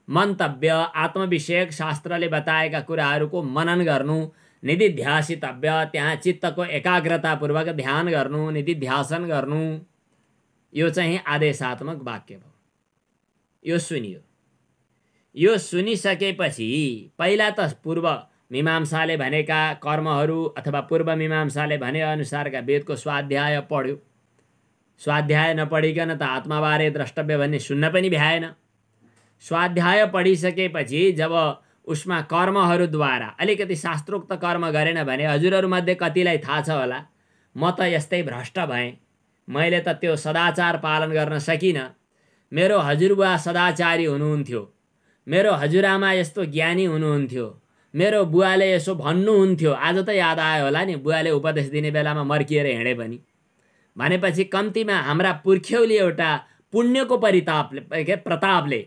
मन्तव्य आत्मविषयक शास्त्रले बताएका कुराहरूको मनन गर्नु, निदिध्यासितव्य त्यहाँ चित्तको एकाग्रतापूर्वक ध्यान गर्नु, निदिध्यासन गर्नु। यो चाहिँ आदेशात्मक वाक्य भयो। यो सुनियो। यो सुनिसकेपछि पहिला त पूर्व मीमांसाले भनेका कर्महरू अथवा पूर्व मीमांसाले भने अनुसारका वेदको स्वाध्याय पढ्यो। स्वाध्याय नपढिकन त आत्माबारे द्रष्टव्य भन्ने सुन्न पनि भ्याएन। स्वाध्याय पढिसकेपछि जब उसमा कर्महरूद्वारा अलिकति शास्त्रोक्त कर्म गरेन भने हजुरहरूमध्ये कतिलाई थाहा छ होला, म त यस्तै भ्रष्ट भएँ, मैले त त्यो सदाचार पालन गर्न सकिनँ, मेरो हजुरबुवा सदाचारी हुनुहुन्थ्यो, मेरो हजुरआमा यस्तो ज्ञानी हुनुहुन्थ्यो, मेरो बुवाले यसो भन्नुहुन्थ्यो, आज त याद आयो होला नि बुवाले उपदेश दिने बेलामा मर्किएर हिँडे पनि भनेपछि कम्तीमा हाम्रा पुर्ख्यौली एउटा पुण्यको प्रतापले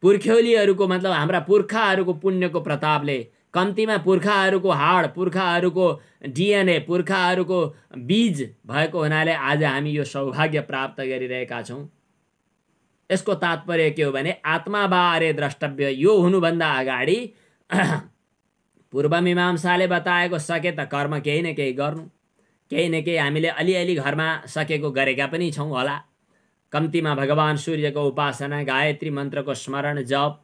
पुर्ख्यौलीहरूको मतलब हाम्रा पुर्खाहरूको पुण्यको प्रतापले कम्तीमा पुर्खाहरूको हाड, पुर्खाहरूको डिएनए, पुर्खाहरूको बीज भएको हुनाले आज हामी यो सौभाग्य प्राप्त गरिरहेका छौँ। यसको तात्पर्य के हो भने आत्माबारे द्रष्टव्य यो हुनुभन्दा अगाडि पूर्व मीमांसाले बताएको सके त कर्म केही न केही गर्नु, केही न केही हामीले अलिअलि घरमा सकेको गरेका पनि छौँ होला। कम्तीमा भगवान सूर्यको उपासना, गायत्री मन्त्रको स्मरण, जप,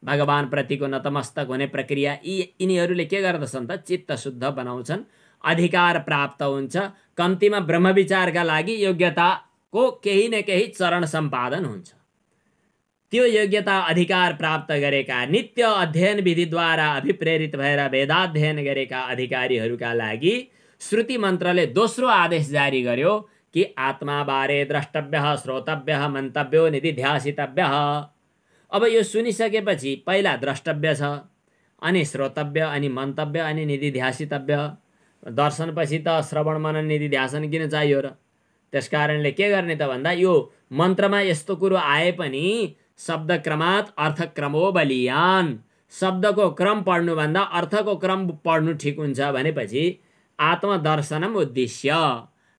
भगवान प्रतिको नतमस्तक हुने प्रक्रिया, यिनीहरूले के गर्दछन् त चित्त शुद्ध बनाउँछन्, अधिकार प्राप्त हुन्छ। कम्तीमा ब्रह्मविचारका लागि योग्यताको केही न केही चरण सम्पादन हुन्छ। त्यो योग्यता अधिकार प्राप्त गरेका नित्य अध्ययन विधिद्वारा अभिप्रेरित भएर वेदाध्ययन गरेका अधिकारीहरूका लागि श्रुति मन्त्रले दोस्रो आदेश जारी गर्यो कि आत्माबारे द्रष्टव्यः, श्रोतव्यः, मन्तव्यो, निदिध्यासितव्यः। अब यो सुनिसकेपछि पहिला द्रष्टव्य छ, अनि श्रोतव्य, अनि मन्तव्य, अनि निदिध्यासितव्य। दर्शनपछि त श्रवण मनन निदिध्यासन किन चाहियो र? त्यसकारणले के गर्ने त भन्दा यो मन्त्रमा यस्तो कुरो आए पनि शब्दक्रमात् अर्थक्रमो बलियान, शब्दको क्रम पढ्नुभन्दा अर्थको क्रम पढ्नु ठिक हुन्छ भनेपछि आत्मदर्शनम उद्देश्य,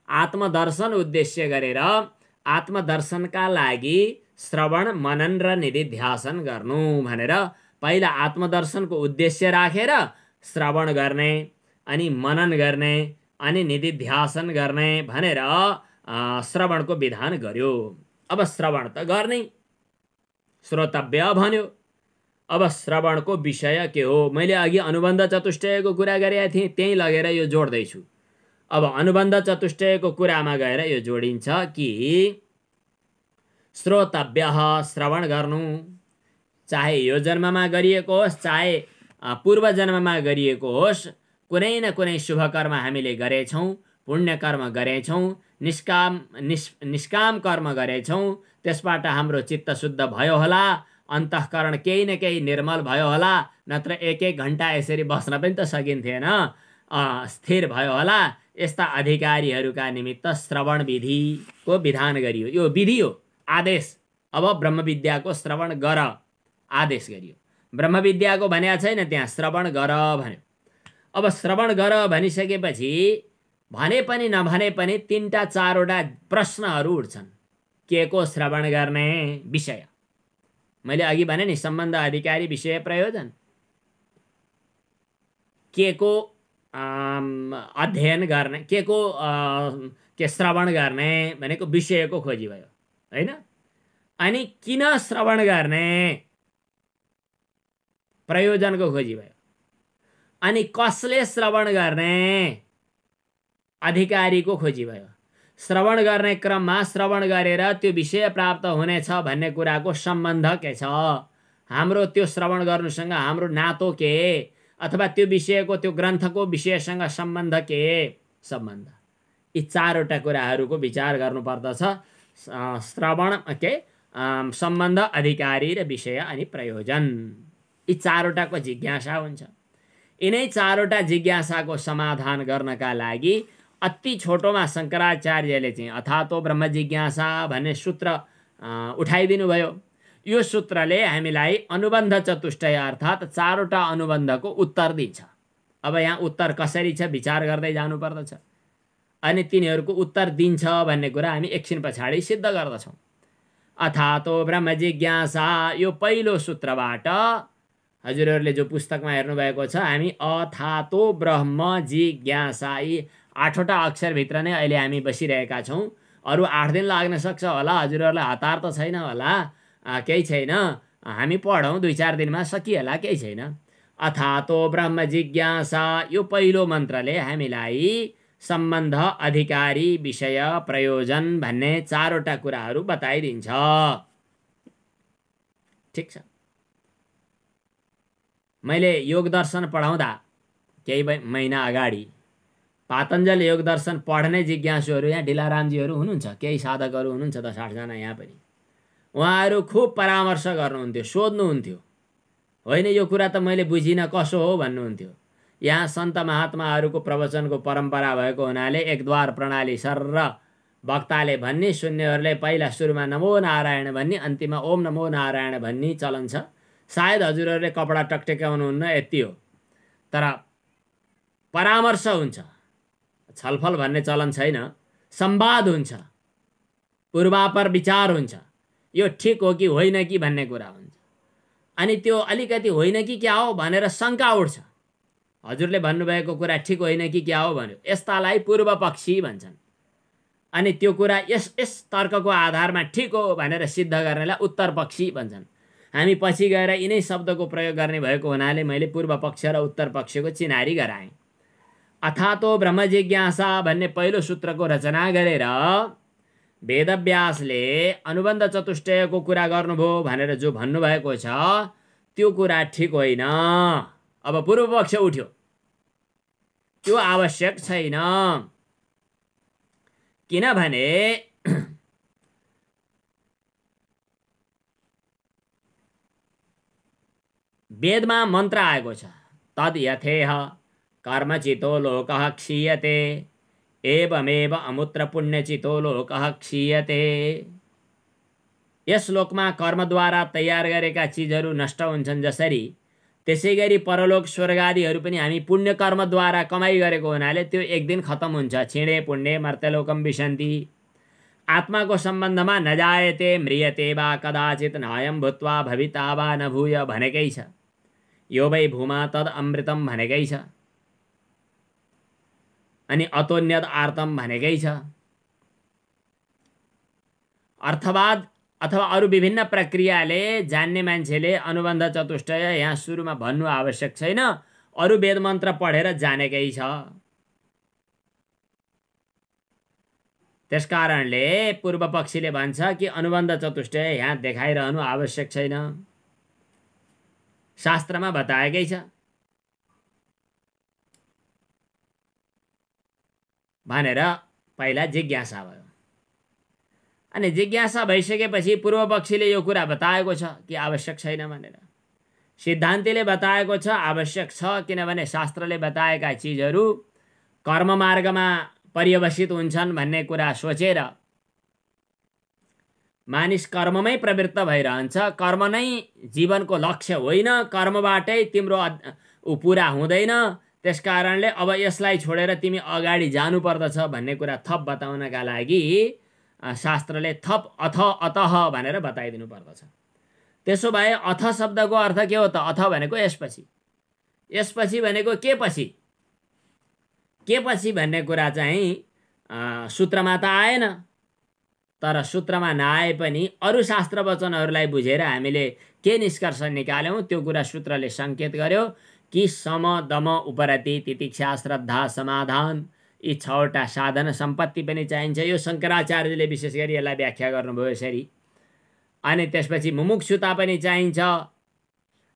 आत्मदर्शन उद्देश्य गरेर आत्मदर्शनका लागि श्रवण मनन र निदिध्यासन गर्नु भनेर पहिला आत्मदर्शनको उद्देश्य राखेर श्रवण गर्ने, अनि मनन गर्ने, अनि निदिध्यासन गर्ने भनेर श्रवणको विधान गर्यो। अब श्रवण त गर्ने, श्रोतव्य भन्यो। अब श्रवणको विषय के हो? मैले अघि अनुबन्ध चतुष्टयको कुरा गरेका थिएँ, त्यही लगेर यो जोड्दैछु। अब अनुबन्ध चतुष्टयको कुरामा गएर यो जोडिन्छ कि श्रोतव्य श्रवण गर्नु, चाहे यो जन्ममा गरिएको होस् चाहे पूर्व जन्ममा गरिएको होस्, कुनै न कुनै शुभ कर्म हामीले गरेछौँ, पुण्य कर्म गरेछौँ, निष्काम कर्म गरेछौँ, त्यसबाट हाम्रो चित्त शुद्ध भयो होला, अन्तःकरण केही न केही निर्मल भयो होला, नत्र एक एक घन्टा यसरी बस्न पनि त सकिन्थेन, स्थिर भयो होला। यस्ता अधिकारीहरूका निमित्त श्रवण विधिको विधान गरियो। यो विधि हो, आदेश। अब ब्रह्मविद्याको श्रवण गर आदेश गरियो। ब्रह्मविद्याको भनेको छैन त्यहाँ, श्रवण गर भन्यो। अब श्रवण गर भनिसकेपछि भने पनि नभने पनि तीनटा चारवटा प्रश्नहरू उठ्छन्। के को श्रवण गर्ने विषय? मैले अघि भने नि सम्बन्ध, अधिकारी, विषय, प्रयोजन। के को अध्ययन गर्ने, के को के श्रवण गर्ने भनेको विषयको खोजी भयो हैन। अनि किन श्रवण गर्ने प्रयोजनको खोजी भयो। अनि कसले श्रवण गर्ने अधिकारीको खोजी भयो। श्रवण गर्ने क्रममा श्रवण गरेर त्यो विषय प्राप्त हुनेछ भन्ने कुराको सम्बन्ध के छ, हाम्रो त्यो श्रवण गर्नुसँग हाम्रो नातो के, अथवा त्यो विषयको त्यो ग्रन्थको विषयसँग सम्बन्ध के, सम्बन्ध। यी चारवटा कुराहरूको विचार गर्नुपर्दछ। श्रवण के सम्बन्ध, अधिकारी र विषय अनि प्रयोजन, यी चारवटाको जिज्ञासा हुन्छ। यिनै चारवटा जिज्ञासाको समाधान गर्नका लागि अति छोटोमा शङ्कराचार्यले चाहिँ अथातो ब्रह्म जिज्ञासा भन्ने सूत्र उठाइदिनु भयो। यो सूत्रले हामीलाई अनुबन्ध चतुष्टय अर्थात् 4वटा अनुबन्धको उत्तर दिन्छ। अब यहाँ उत्तर कसरी छ विचार गर्दै जानु पर्दछ। अनि तिनीहरूको उत्तर दिन्छ भन्ने कुरा हामी एकछिन पछाडि सिद्ध गर्दछौँ। अथातो ब्रह्म जिज्ञासा, यो पहिलो सूत्रबाट हजुरहरूले जो पुस्तकमा हेर्नुभएको छ, हामी अथातो ब्रह्म जिज्ञासा यी 8वटा अक्षरभित्र नै अहिले हामी बसिरहेका छौँ। अरू 8 दिन लाग्न सक्छ होला, हजुरहरूलाई हतार त छैन होला, केही छैन, हामी पढौँ 2-4 दिनमा सकिएला, केही छैन। अथातो ब्रह्म जिज्ञासा, यो पहिलो मन्त्रले हामीलाई सम्बन्ध, अधिकारी, विषय, प्रयोजन भन्ने 4वटा कुराहरू बताइदिन्छ। ठिक छ। मैले योग दर्शन पढाउँदा केही महिना अगाडि पातञ्जल योग दर्शन पढ्ने जिज्ञासुहरू यहाँ ढिलारामजीहरू हुनुहुन्छ, केही साधकहरू हुनुहुन्छ 10-8 जना यहाँ पनि। उहाँहरू खुब परामर्श गर्नुहुन्थ्यो, सोध्नुहुन्थ्यो, होइन यो कुरा त मैले बुझिनँ कसो हो भन्नुहुन्थ्यो। यहाँ सन्त महात्माहरूको प्रवचनको परम्परा भएको हुनाले एकद्वार प्रणाली सर्र वक्ताले भन्ने, सुन्नेहरूले पहिला सुरुमा नमो नारायण भन्ने, अन्तिममा ओम नमो नारायण भन्ने चलन छ। सायद हजुरहरूले कपडा टकटक्याउनुहुन्न, यति हो। तर परामर्श हुन्छ, छलफल भन्ने चलन छैन, संवाद हुन्छ, पूर्वापर विचार हुन्छ, यो ठिक हो कि होइन कि भन्ने कुरा हुन्छ। अनि त्यो अलिकति होइन कि क्या हो भनेर शङ्का उठ्छ। हजुरले भन्नुभएको कुरा ठिक होइन कि क्या हो भन्यो, यस्तालाई पूर्व पक्षी भन्छन्। अनि त्यो कुरा यस तर्कको आधारमा ठिक हो भनेर सिद्ध गर्नेलाई उत्तर पक्षी भन्छन्। हामी पछि गएर यिनै शब्दको प्रयोग गर्ने भएको हुनाले मैले पूर्व पक्ष र उत्तर पक्षको चिनारी गराएँ। अथातो ब्रह्म जिज्ञासा भन्ने पहिलो सूत्रको रचना गरेर वेदव्यासले अनुबन्ध चतुष्टयको कुरा गर्नुभयो भनेर जो भन्नुभएको छ त्यो कुरा ठिक होइन। अब पूर्व पक्ष उठ्यो, त्यो आवश्यक छैन, किनभने वेदमा मन्त्र आएको छ, तद् यथेह कर्मचितो लोकः क्षीयते एवमेव अमुत्र पुण्यचितो लोकः क्षीयते। यस लोकमा कर्मद्वारा तयार गरेका चिजहरू नष्ट हुन्छन् जसरी, त्यसै गरी परलोक स्वर्ग आदिहरू पनि हामी पुण्य कर्मद्वारा कमाइ गरेको हुनाले त्यो एक दिन खत्म हुन्छ। छिणे पुण्य मर्त्यलोकम विशन्ति। आत्माको सम्बन्धमा नजायते म्रियते वा कदाचित नायम भूत्वा भविता वा नभूय भनेकै छ। यो वै भूमा तद अमृतम भनेकै छ। अनि अतोन्यद आर्तम भनेकै छ। अर्थवाद अथवा अरू विभिन्न प्रक्रियाले जान्ने मान्छेले अनुबन्ध चतुष्टय यहाँ सुरुमा भन्नु आवश्यक छैन, अरू वेद मन्त्र पढेर जानेकै छ। त्यसकारणले पूर्व पक्षीले भन्छ कि अनुबन्ध चतुष्टय यहाँ देखाइरहनु आवश्यक छैन, शास्त्रमा बताएकै छ भनेर पहिला जिज्ञासा भयो। अनि जिज्ञासा भइसकेपछि पूर्व पक्षीले यो कुरा बताएको छ कि आवश्यक छैन भनेर। सिद्धान्तिले बताएको छ आवश्यक छ, किनभने शास्त्रले बताएका चिजहरू कर्म मार्गमा पर्यवसित हुन्छन् भन्ने कुरा सोचेर मानिस कर्ममै प्रवृत्त भइरहन्छ। कर्म नै जीवनको लक्ष्य होइन, कर्मबाटै तिम्रो पुरा हुँदैन। त्यसकारणले अब यसलाई छोडेर तिमी अगाडि जानुपर्दछ भन्ने कुरा थप बताउनका लागि शास्त्रले थप अथ अतः भनेर बताइदिनु पर्दछ। त्यसो भए अथ शब्दको अर्थ के हो त? अथ भनेको यसपछि, यसपछि भनेको के पछि, के पछि भन्ने कुरा चाहिँ सूत्रमा त आएन। तर सूत्रमा नआए पनि अरू शास्त्र वचनहरूलाई बुझेर हामीले के निष्कर्ष निकाल्यौँ त्यो कुरा सूत्रले सङ्केत गर्यो कि सम दम उपरति तितिक्षा श्रद्धा समाधान यी 6वटा साधन सम्पत्ति पनि चाहिन्छ। यो शङ्कराचार्यले विशेष गरी यसलाई व्याख्या गर्नुभयो यसरी। अनि त्यसपछि मुमुक्षुता पनि चाहिन्छ,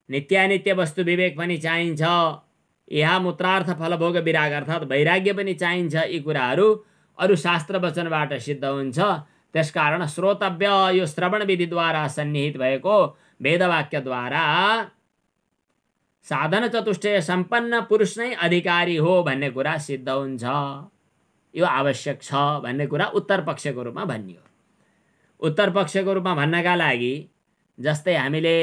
नित्यानित्य वस्तु विवेक पनि चाहिन्छ, यहाँ मूत्रार्थ फलभोग विराग अर्थात् वैराग्य पनि चाहिन्छ। यी कुराहरू अरू शास्त्र वचनबाट सिद्ध हुन्छ। त्यसकारण श्रोतव्य, यो श्रवण विधिद्वारा सन्निहित भएको वेदवाक्यद्वारा साधन चतुष्टय सम्पन्न पुरुष नै अधिकारी हो भन्ने कुरा सिद्ध हुन्छ। यो आवश्यक छ भन्ने कुरा उत्तर पक्षको रूपमा भनियो। उत्तर पक्षको रूपमा भन्नका लागि जस्तै हामीले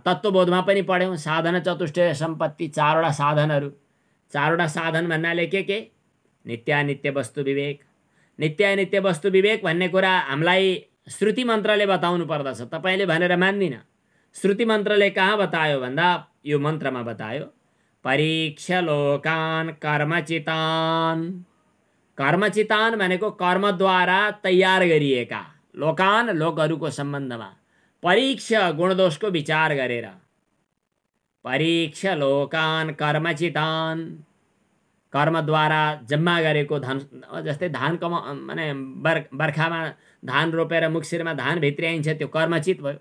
तत्त्वबोधमा पनि पढ्यौँ साधन चतुष्टय सम्पत्ति चारवटा साधनहरू। चारवटा साधन भन्नाले के नित्यानित्य वस्तु विवेक। नित्यानित्य वस्तु विवेक भन्ने कुरा हामीलाई श्रुति मन्त्रले बताउनु पर्दछ, तपाईले भनेर मान्दिन। श्रुति मन्त्रले कहाँ बतायो भन्दा यो मन्त्रमा बतायो, परीक्ष लोकान कर्मचितान। कर्मचितान भनेको कर्मद्वारा तयार गरिएका, लोकान लोकहरूको सम्बन्धमा, परीक्ष गुणदोषको विचार गरेर, परीक्ष लोकान कर्मचितान। कर्मद्वारा जम्मा गरेको धन, जस्तै धान माने बर्खामा धान रोपेर मुक्सिरमा धान भित्र्याइन्छ, त्यो कर्मचित भयो।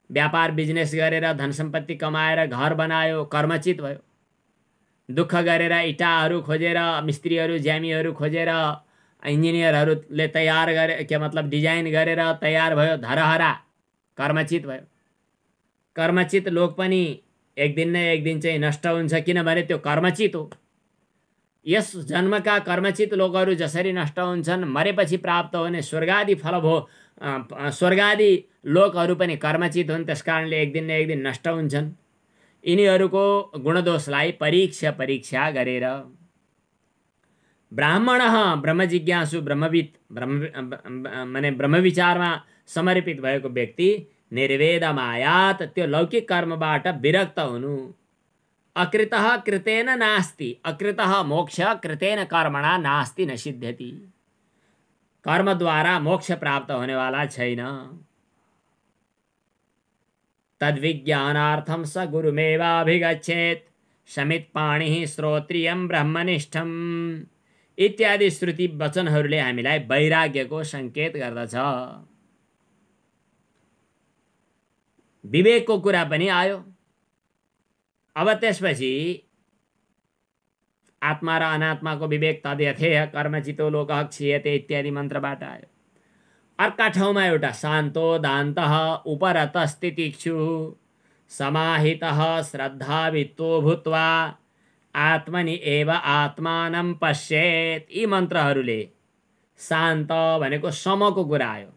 व्यापार बिजनेस गरेर धन सम्पत्ति कमाएर घर बनायो, कर्मचित भयो। दुःख गरेर इटाहरू खोजेर, मिस्त्रीहरू ज्यामीहरू खोजेर, इन्जिनियरहरूले तयार गरे, के मतलब डिजाइन गरेर तयार भयो धरहरा, कर्मचित भयो। कर्मचित लोक पनि एक दिन न एक दिन चाहिँ नष्ट हुन्छ, किनभने त्यो कर्मचित हो। यस जन्मका कर्मचित लोकहरू जसरी नष्ट हुन्छन्, मरेपछि प्राप्त हुने स्वर्गादि फल भो स्वर्गादि लोकहरू पनि कर्मचित हुन्, त्यसकारणले एक दिन न एक दिन नष्ट हुन्छन्। यिनीहरूको गुणदोषलाई परीक्षा गरेर ब्राह्मण ब्रह्मजिज्ञासु ब्रह्मविद माने ब्रह्मविचारमा समर्पित भएको व्यक्ति निर्वेदमायात, त्यो लौकिक कर्मबाट विरक्त हुनु। अकृतः कृतेन नास्ति, अकृतः मोक्ष कृतेन कर्मणा नास्ति न सिद्ध्यति। कर्मद्वारा मोक्ष प्राप्त होनेवाला छैन। तद्विज्ञानार्थं स गुरुमेवाभिगच्छेत् समित्पाणिः श्रोत्रियं ब्रह्मनिष्ठम् इत्यादि श्रुति वचनहरूले हामीलाई वैराग्यको संकेत गर्दछ। विवेकको कुरा पनि आयो। अब त्यसपछि आत्मा र अनात्माको विवेक तद्यथेह कर्मचितो लोकः क्षीयते इत्यादि मन्त्रबाट आयो। अर्का ठाउँमा एउटा शान्तो दान्तः उपरतस्तितिक्षु समाहितः श्रद्धावित्तो भूत्वा आत्मनि एव आत्मानं पश्येत्, यी मन्त्रहरूले शान्त भनेको समको कुरा आयो।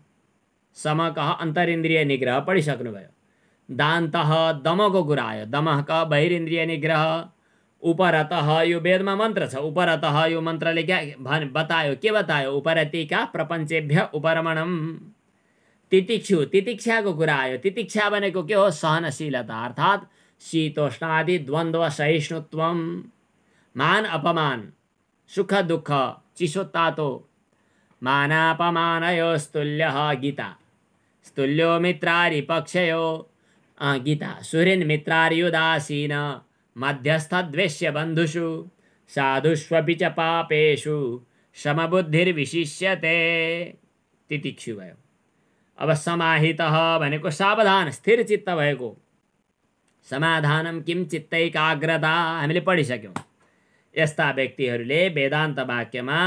समकः अन्तरिन्द्रिय निग्रह पढिसक्नुभयो। दान्तः दमको कुरा आयो, दमः क बहिरिन्द्रिय निग्रह। उपरतः यो वेदमा मन्त्र छ। उपरतः यो मन्त्रले क्या बतायो, के बतायो, उपरतिका प्रपञ्चेभ्य उपरमणम। तितिक्षु तितिक्षाको कुरा आयो। तितिक्षा भनेको के हो, सहनशीलता, अर्थात् शीतोष्णादि द्वन्द्व सहिष्णुत्वम, मान अपमान, सुख दुःख, चिसो तातो, मानापमानयोस्तुल्यः गीता। स्तुल्यो मित्रारिपक्षयो गीता। सुहृन् मित्रार्युदासीन मध्यस्थद्वेष्य बन्धुषु साधुष्वपि च पापेषु समबुद्धिर्विशिष्यते। तितिक्षु भयो। अब समाहितः भनेको सावधान, स्थिर चित्त भएको। समाधानम किम चित्तैकाग्रता हामीले पढिसक्यौँ। यस्ता व्यक्तिहरूले वेदान्त वाक्यमा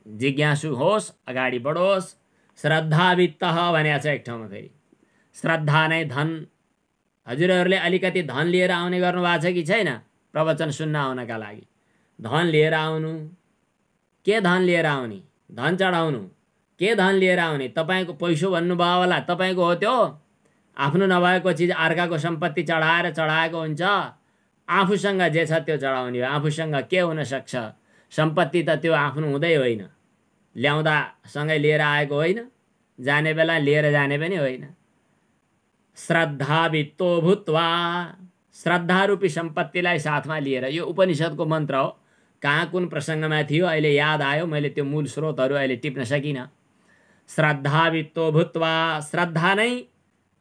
जिज्ञासु होस्, अगाडि बढोस्। श्रद्धावित्तः भनेको छ एक ठाउँमा। फेरि श्रद्धा नै धन। हजुरहरूले अलिकति धन लिएर आउने गर्नु भएको छ कि छैन? प्रवचन सुन्न आउनका लागि धन लिएर आउनु। के धन लिएर आउने? धन चढाउनु। के धन लिएर आउने? तपाईँको पैसो भन्नुभयो होला, तपाईँको हो त्यो। आफ्नो नभएको चिज अर्काको सम्पत्ति चढाएर चढाएको हुन्छ। आफूसँग जे छ त्यो चढाउने हो। आफूसँग के हुन सक्छ? सम्पत्ति त त्यो आफ्नो हुँदै होइन, ल्याउँदा सँगै लिएर आएको होइन, जाने बेला लिएर जाने पनि होइन। श्रद्धावित्तो भूत्वा, श्रद्धा रूपी सम्पत्तिलाई साथमा लिएर। यो उपनिषदको मन्त्र हो। कहाँ कुन प्रसङ्गमा थियो अहिले याद आयो, मैले त्यो मूल स्रोतहरू अहिले टिप्न सकिनँ। श्रद्धावित्तो भूत्वा, श्रद्धा नै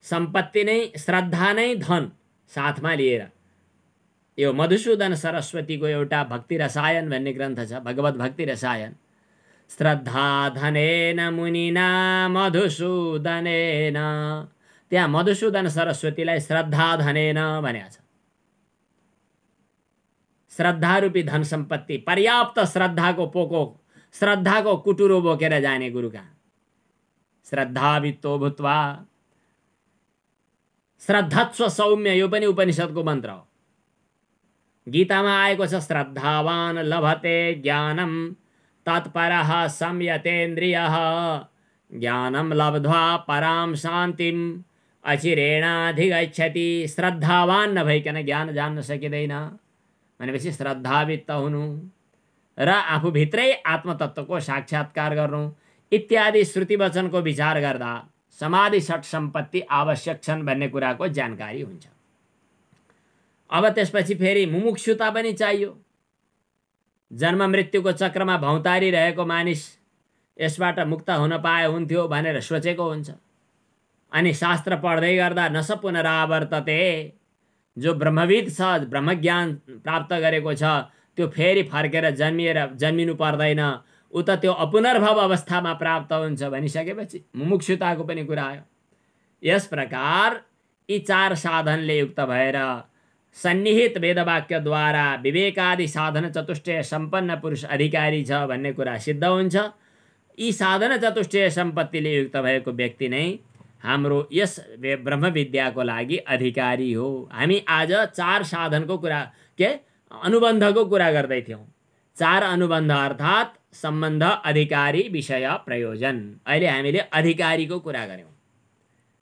सम्पत्ति नै, श्रद्धा नै धन साथमा लिएर। यो मधुसूदन सरस्वतीको एउटा भक्ति रसायन भन्ने ग्रन्थ छ, भगवत भक्ति रसायन। श्रद्धा धनेन मुनिना मधुसूदनेन, त्यहाँ मधुसूदन सरस्वतीलाई श्रद्धा धनेन भनेको छ। श्रद्धा रूपी धन सम्पत्ति, पर्याप्त श्रद्धाको पोको, श्रद्धाको कुटुरो बोकेर जाने गुरु कहाँ। श्रद्धावित्तो भूत्वा, श्रद्धत्स्व सौम्य, यो पनि उपनिषदको मन्त्र हो। गीतामा आएको छ श्रद्धावान लभते ज्ञानम तत्परः संयतेन्द्रियः ज्ञानं लब्ध्वा परां शान्तिम् अचिरेणाधिगच्छति। श्रद्धावान नभइकन ज्ञान जान्न सकिँदैन भनेपछि श्रद्धावित्त हुनु र आफूभित्रै आत्मतत्त्वको साक्षात्कार गर्नु इत्यादि श्रुति वचनको विचार गर्दा समाधि षट सम्पत्ति आवश्यक छन् भन्ने कुराको जानकारी हुन्छ। अब त्यसपछि फेरि मुमुक्षुता पनि चाहियो। जन्म मृत्युको चक्रमा भौतारिरहेको मानिस यसबाट मुक्त हुन पाए हुन्थ्यो भनेर सोचेको हुन्छ। अनि शास्त्र पढ्दै गर्दा नस पुनरावर्तते, जो ब्रह्मविद छ, ब्रह्मज्ञान प्राप्त गरेको छ, त्यो फेरि फर्केर जन्मिनु पर्दैन, उ त त्यो अपुनर्भव अवस्थामा प्राप्त हुन्छ भनिसकेपछि मुमुक्षुताको पनि कुरा आयो। यस प्रकार यी चार साधनले युक्त भएर सन्निहित वेदवाक्यद्वारा विवेकादि साधन चतुष्टय सम्पन्न पुरुष अधिकारी छ भन्ने कुरा सिद्ध हुन्छ। यी साधन चतुष्टय सम्पत्तिले युक्त भएको व्यक्ति नै हाम्रो यस ब्रह्मविद्याको लागि अधिकारी हो। हामी आज चार साधनको कुरा अनुबन्धको कुरा गर्दै थियौँ। चार अनुबन्ध अर्थात् सम्बन्ध, अधिकारी, विषय, प्रयोजन। अहिले हामीले अधिकारीको कुरा गऱ्यौँ।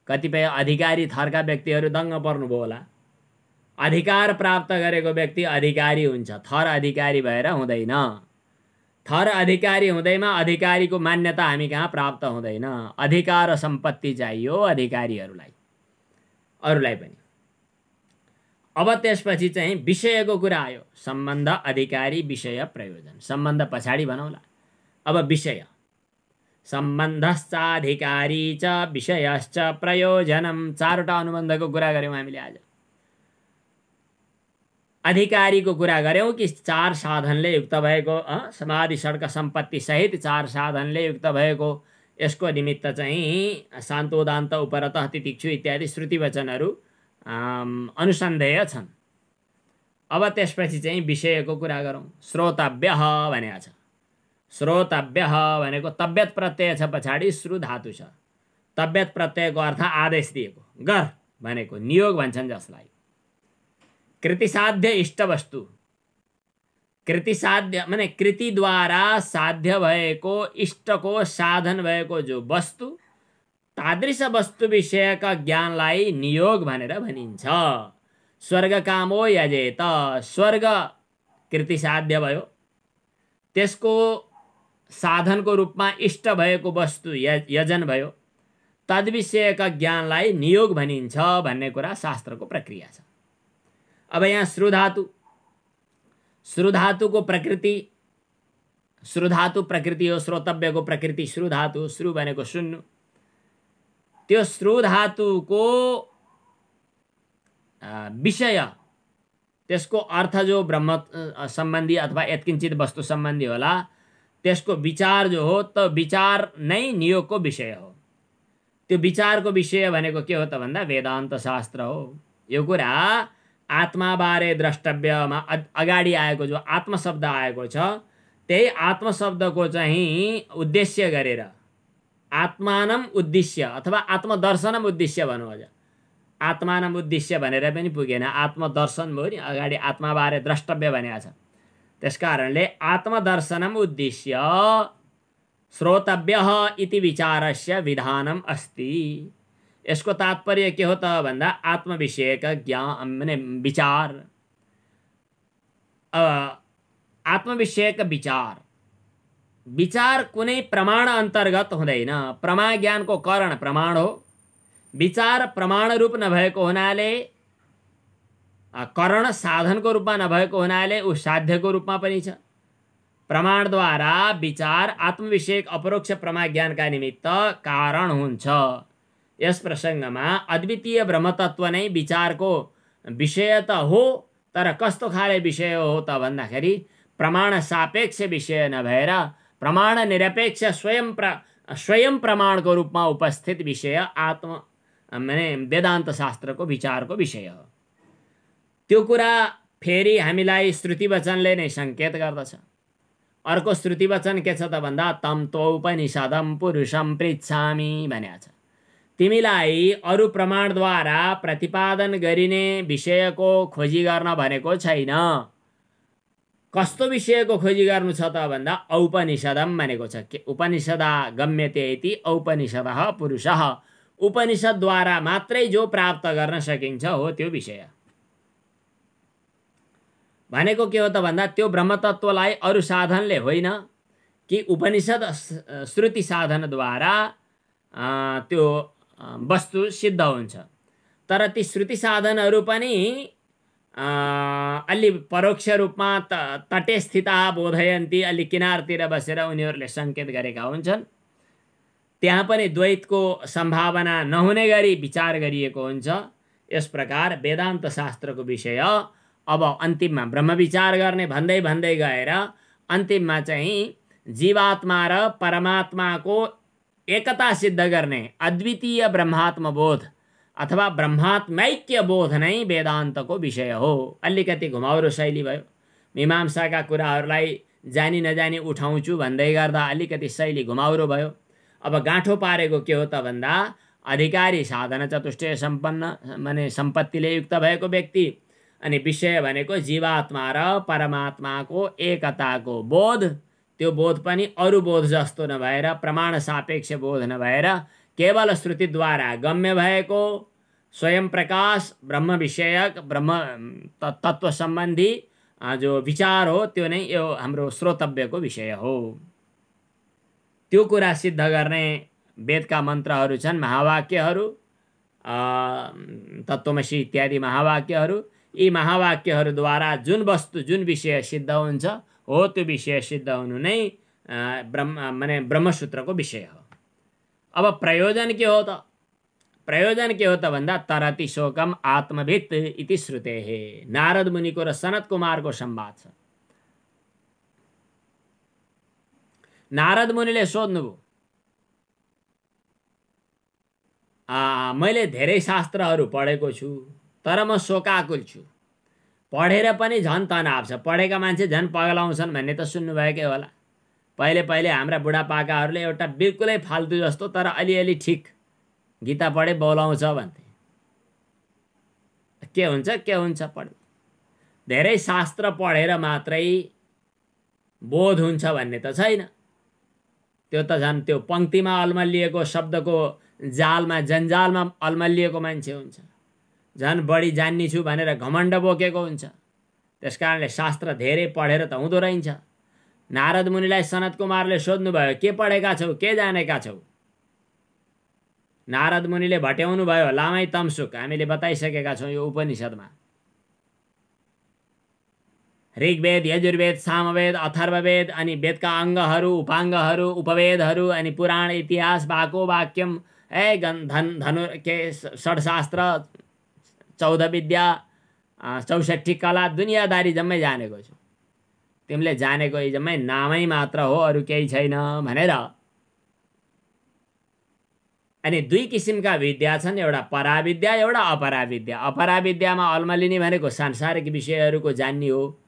कतिपय अधिकारी थरका व्यक्तिहरू दङ्ग पर्नुभयो होला। अधिकार प्राप्त गरेको व्यक्ति अधिकारी हुन्छ, थर अधिकारी भएर हुँदैन। थर अधिकारी हुँदैमा अधिकारीको मान्यता हामी कहाँ प्राप्त हुँदैन। अधिकार सम्पत्ति चाहियो अधिकारीहरूलाई, अरूलाई पनि। अब त्यसपछि चाहिँ विषयको कुरा आयो। सम्बन्ध, अधिकारी, विषय, प्रयोजन। सम्बन्ध पछाडि भनौँला। अब विषय, सम्बन्धश्चाधिकारी च विषयश्च प्रयोजनम। चारवटा अनुबन्धको कुरा गऱ्यौँ हामीले आज। अधिकारीको कुरा गऱ्यौँ कि चार साधनले युक्त भएको, समाधि षड्क सम्पत्ति सहित चार साधनले युक्त भएको, यसको निमित्त चाहिँ शान्तोदान्त उपरतः तितिक्षु इत्यादि श्रुति वचनहरू अनुसन्धेय छन्। अब त्यसपछि चाहिँ विषयको कुरा गरौँ। श्रोतव्यः भनेको छ। श्रोतव्यः भनेको तब्यत प्रत्यय छ, पछाडि श्रु धातु छ। तब्यत प्रत्ययको अर्थ आदेश दिएको, गर भनेको, नियोग भन्छन् जसलाई। कृतिसाध्य इष्ट वस्तु, कृतिसाध्य माने कृतिद्वारा साध्य भएको, इष्टको साधन भएको जो वस्तु, तादृश वस्तु विषयका ज्ञानलाई नियोग भनेर भनिन्छ। स्वर्ग कामो यजेत, स्वर्ग कृतिसाध्य भयो, त्यसको साधनको रूपमा इष्ट भएको वस्तु यजन भयो, तद्विषयका ज्ञानलाई नियोग भनिन्छ भन्ने कुरा शास्त्रको प्रक्रिया छ। अब यहाँ श्रुधातु, श्रुधातुको प्रकृति, श्रुधातु प्रकृति हो। श्रोतव्यको प्रकृति श्रुधातु, श्रु भनेको सुन्नु। त्यो श्रुधातुको विषय, त्यसको अर्थ जो ब्रह्म सम्बन्धी अथवा यत्किञ्चित वस्तु सम्बन्धी होला, त्यसको विचार जो हो, त विचार नै नियोगको विषय हो। त्यो विचारको विषय भनेको के हो त भन्दा वेदान्त शास्त्र हो। यो कुरा आत्माबारे द्रष्टव्यमा अगाडि आएको जो आत्म शब्द आएको छ, त्यही आत्म शब्दको चाहिँ उद्देश्य गरेर, आत्मानम उद्देश्य अथवा आत्मदर्शनम उद्देश्य भनौँ। अझ आत्मानम उद्देश्य भनेर पनि पुगेन, आत्मदर्शन भयो नि, अगाडि आत्माबारे द्रष्टव्य भनेको छ। त्यसकारणले आत्मदर्शनम उद्देश्य श्रोतव्यः इति विचारस्य विधानम अस्ति। यसको तात्पर्य के हो त भन्दा आत्मविषयक ज्ञान माने विचार, आत्मविषयक विचार। विचार कुनै प्रमाण अन्तर्गत हुँदैन। प्रमा ज्ञानको कारण प्रमाण हो। विचार प्रमाण रूप नभएको हुनाले, करण साधनको रूपमा नभएको हुनाले ऊ साध्यको रूपमा पनि छ। प्रमाणद्वारा विचार आत्मविषयक अपरोक्ष प्रमा ज्ञानका निमित्त कारण हुन्छ। यस प्रसङ्गमा अद्वितीय ब्रह्मतत्व नै विचारको विषय त हो, तर कस्तो खाले विषय हो त भन्दाखेरि प्रमाण सापेक्ष विषय नभएर प्रमाण निरपेक्ष स्वयं प्रमाणको रूपमा उपस्थित विषय आत्म माने वेदान्त शास्त्रको विचारको विषय हो। त्यो कुरा फेरि हामीलाई श्रुति वचनले नै सङ्केत गर्दछ। अर्को श्रुति वचन के छ त भन्दा तम त्वौपनिषदम पुरुषम पृच्छामि भनेको छ। तिमीलाई अरू प्रमाणद्वारा प्रतिपादन गरिने विषयको खोजी गर्न भनेको छैन। कस्तो विषयको खोजी गर्नु छ त भन्दा औपनिषदम भनेको छ। के उपनिषदा गम्यते इति औपनिषदः पुरुषः, उपनिषद्द्वारा मात्रै जो प्राप्त गर्न सकिन्छ हो त्यो विषय भनेको के हो त भन्दा त्यो ब्रह्मतत्वलाई अरू साधनले होइन कि उपनिषद श्रुति साधनद्वारा त्यो वस्तु सिद्ध हुन्छ। तर ती श्रुति साधनहरू पनि अलि परोक्ष रूपमा तटे स्थिता बोधयन्ती, अलि किनारतिर बसेर उनीहरूले सङ्केत गरेका हुन्छन्। त्यहाँ पनि द्वैतको सम्भावना नहुने गरी विचार गरिएको हुन्छ। यस प्रकार वेदान्त शास्त्रको विषय अब अन्तिममा ब्रह्म विचार गर्ने भन्दै भन्दै गएर अन्तिममा चाहिँ जीवात्मा र परमात्माको एकता सिद्ध गर्ने अद्वितीय ब्रह्मात्म बोध अथवा ब्रह्मात्मैक्य बोध नै वेदान्तको विषय हो। अलिकति घुमाउरो शैली भयो, मीमांसाका कुराहरूलाई जानी नजानी उठाउँछु भन्दै गर्दा अलिकति शैली घुमाउरो भयो। अब गाँठो पारेको के हो त भन्दा अधिकारी साधन चतुष्टय सम्पन्न माने सम्पत्तिले युक्त भएको व्यक्ति, अनि विषय भनेको जीवात्मा र परमात्माको एकताको बोध। त्यो बोध पनि अरू बोध जस्तो नभएर, प्रमाण सापेक्ष बोध नभएर, केवल श्रुतिद्वारा गम्य भएको स्वयं प्रकाश ब्रह्म विषयक ब्रह्म तत्व सम्बन्धी जो विचार हो त्यो नै यो हाम्रो श्रोतव्यको विषय हो। त्यो कुरा सिद्ध गर्ने वेदका मन्त्रहरू छन्, महावाक्यहरू, तत्त्वमसि इत्यादि महावाक्यहरू। यी महावाक्यहरूद्वारा जुन वस्तु जुन विषय सिद्ध हुन्छ हो त्यो विषय सिद्ध हुनु नै ब्रह्मसूत्रको विषय हो। अब प्रयोजन के हो त? प्रयोजन के हो त भन्दा तरति शोकम आत्मभित् इति श्रुतेः। नारद मुनिको र सनत कुमारको संवाद छ। नारद मुनिले सोध्नुभयो, मैले धेरै शास्त्रहरू पढेको छु तर म शोकाकुल छु, पढेर पनि झन् तनाव छ, पढेका मान्छे झन् पगलाउँछन् भन्ने त सुन्नुभएकै होला। पहिले पहिले हाम्रा बुढापाकाहरूले एउटा बिल्कुलै फाल्तु जस्तो तर अलिअलि ठिक गीता पढे बोलाउँछ भन्थे। के हुन्छ पढ, धेरै शास्त्र पढेर मात्रै बोध हुन्छ भन्ने त छैन। त्यो त झन् त्यो पंक्तिमा अल्मलिएको शब्दको जालमा जन्जालमा अल्मलिएको मान्छे हुन्छ, झन् बढी जान्नी छु भनेर घमण्ड बोकेको हुन्छ। त्यसकारणले शास्त्र धेरै पढेर त हुँदो रहन्छ। नारद मुनिलाई सनत कुमारले सोध्नुभयो, के पढेका छौ, के जानेका छौ? नारद मुनिले भट्याउनु भयो, लामै तमसुक हामीले बताइसकेका छौँ यो उपनिषदमा। ऋग्वेद, यजुर्वेद, सामवेद, अथर्ववेद, अनि वेदका अङ्गहरू, उपाङ्गहरू, उपवेदहरू, अनि पुराण, इतिहास, वाको वाक्यम, धनु के षड्शास्त्र, 14 विद्या, 64 कला, दुनियादारी जम्मै जानेको छु। तिमीले जानेको यी जम्मै नामै मात्र हो, अरू केही छैन भनेर। अनि दुई किसिमका विद्या छन्, एउटा पराविद्या, एउटा अपराविद्या। अपराविद्यामा अल्मलिने भनेको सांसारिक विषयहरूको जान्ने हो।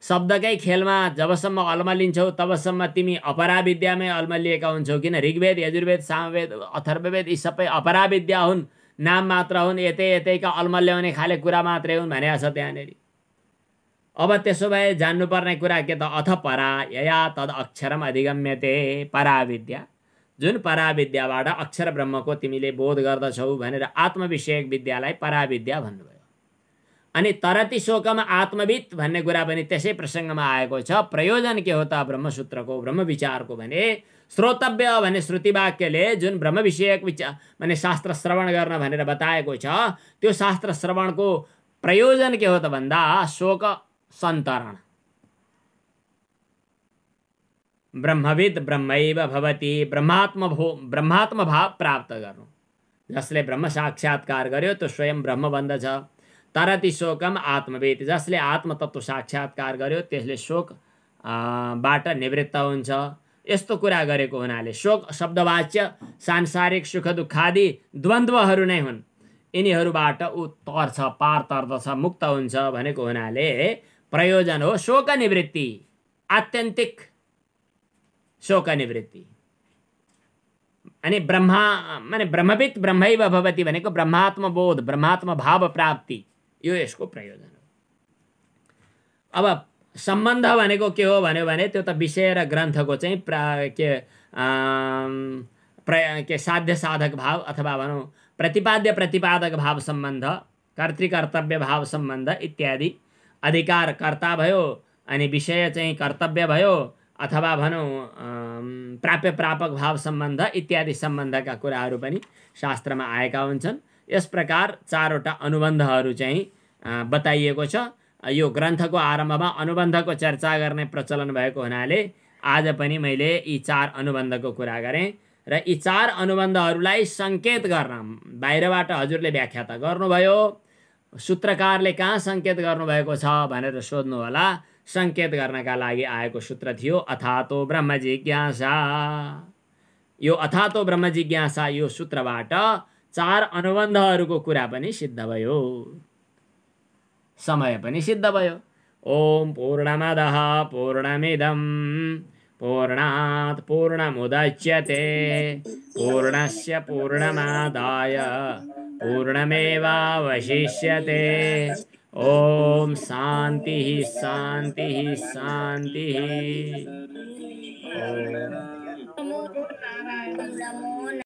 शब्दकै खेलमा जबसम्म अल्मलिन्छौ तबसम्म तिमी अपराविद्यामै अल्मलिएका हुन्छौ, किन ऋग्वेद, यजुर्वेद, सामवेद, अथर्ववेद यी सबै अपराविद्या हुन्, नाम मात्र हुन्, यतैका अल्मल्याउने खाले कुरा मात्रै हुन् भनेको छ त्यहाँनिर। अब त्यसो भए जान्नुपर्ने कुरा के त? अथ परा यया तद अक्षरम अधिगम्यते। पराविद्या, जुन पराविद्याबाट अक्षर ब्रह्मको तिमीले बोध गर्दछौ भनेर आत्मविषयक विद्यालाई पराविद्या भन्नुभयो। अनि तरति शोकम आत्मवित् भन्ने कुरा पनि त्यसै प्रसङ्गमा आएको छ। प्रयोजन के हो त ब्रह्मसूत्रको, ब्रह्म विचारको भने श्रोतव्य भने श्रुतिवाक्यले जुन ब्रह्म विषयक विचार माने शास्त्र श्रवण गर्न भनेर बताएको छ, त्यो शास्त्र श्रवणको प्रयोजन के हो त भन्दा शोक सन्तरण। ब्रह्मविद ब्रह्मैव भवति, ब्रह्मात्म भाव प्राप्त गर्नु। जसले ब्रह्म साक्षात्कार गर्यो त्यो स्वयं ब्रह्म बन्दछ। तरति शोकम आत्मविद, जसले आत्मतत्व साक्षात्कार गर्यो त्यसले शोक बाट निवृत्त हुन्छ। यस्तो कुरा गरेको हुनाले शोक शब्दवाच्य सांसारिक सुख दुःखादि द्वन्द्वहरू नै हुन्, यिनीहरूबाट ऊ तर्छ, पार तर्दछ, मुक्त हुन्छ भनेको हुनाले प्रयोजन हो शोक निवृत्ति, आत्यन्तिक शोक निवृत्ति। अनि ब्रह्मा माने ब्रह्मवित् ब्रह्मैव भवति भनेको ब्रह्मात्म बोध, ब्रह्मात्म भाव प्राप्ति, यो यसको प्रयोजन हो। अब सम्बन्ध भनेको के हो भन्यो भने त्यो त विषय र ग्रन्थको चाहिँ के साध्य साधक भाव अथवा भनौँ प्रतिपाद्य प्रतिपादक भाव सम्बन्ध, कर्तृकर्तव्य भाव सम्बन्ध इत्यादि। अधिकार कर्ता भयो अनि विषय चाहिँ कर्तव्य भयो अथवा भनौँ प्राप्य प्रापक भाव सम्बन्ध इत्यादि सम्बन्धका कुराहरू पनि शास्त्रमा आएका हुन्छन्। यस प्रकार चारवटा अनुबन्धहरू चाहिँ बताइएको छ। यो ग्रन्थको आरम्भमा अनुबन्धको चर्चा गर्ने प्रचलन भएको हुनाले आज पनि मैले यी चार अनुबन्धको कुरा गरेँ र यी चार अनुबन्धहरूलाई सङ्केत गर्न बाहिरबाट हजुरले व्याख्या त गर्नुभयो, सूत्रकारले कहाँ सङ्केत गर्नुभएको छ भनेर सोध्नु होला। सङ्केत गर्नका लागि आएको सूत्र थियो अथातो ब्रह्म जिज्ञासा। यो अथातो ब्रह्म जिज्ञासा यो सूत्रबाट चार अनुबन्धहरूको कुरा पनि सिद्ध भयो, समय पनि सिद्ध भयो। ओम पूर्णमदः पूर्णमिदं पूर्णात् पूर्णमुदच्यते पूर्णस्य पूर्णमादाय पूर्णमेवावशिष्यते। ओम शान्तिः शान्तिः शान्तिः। ओम।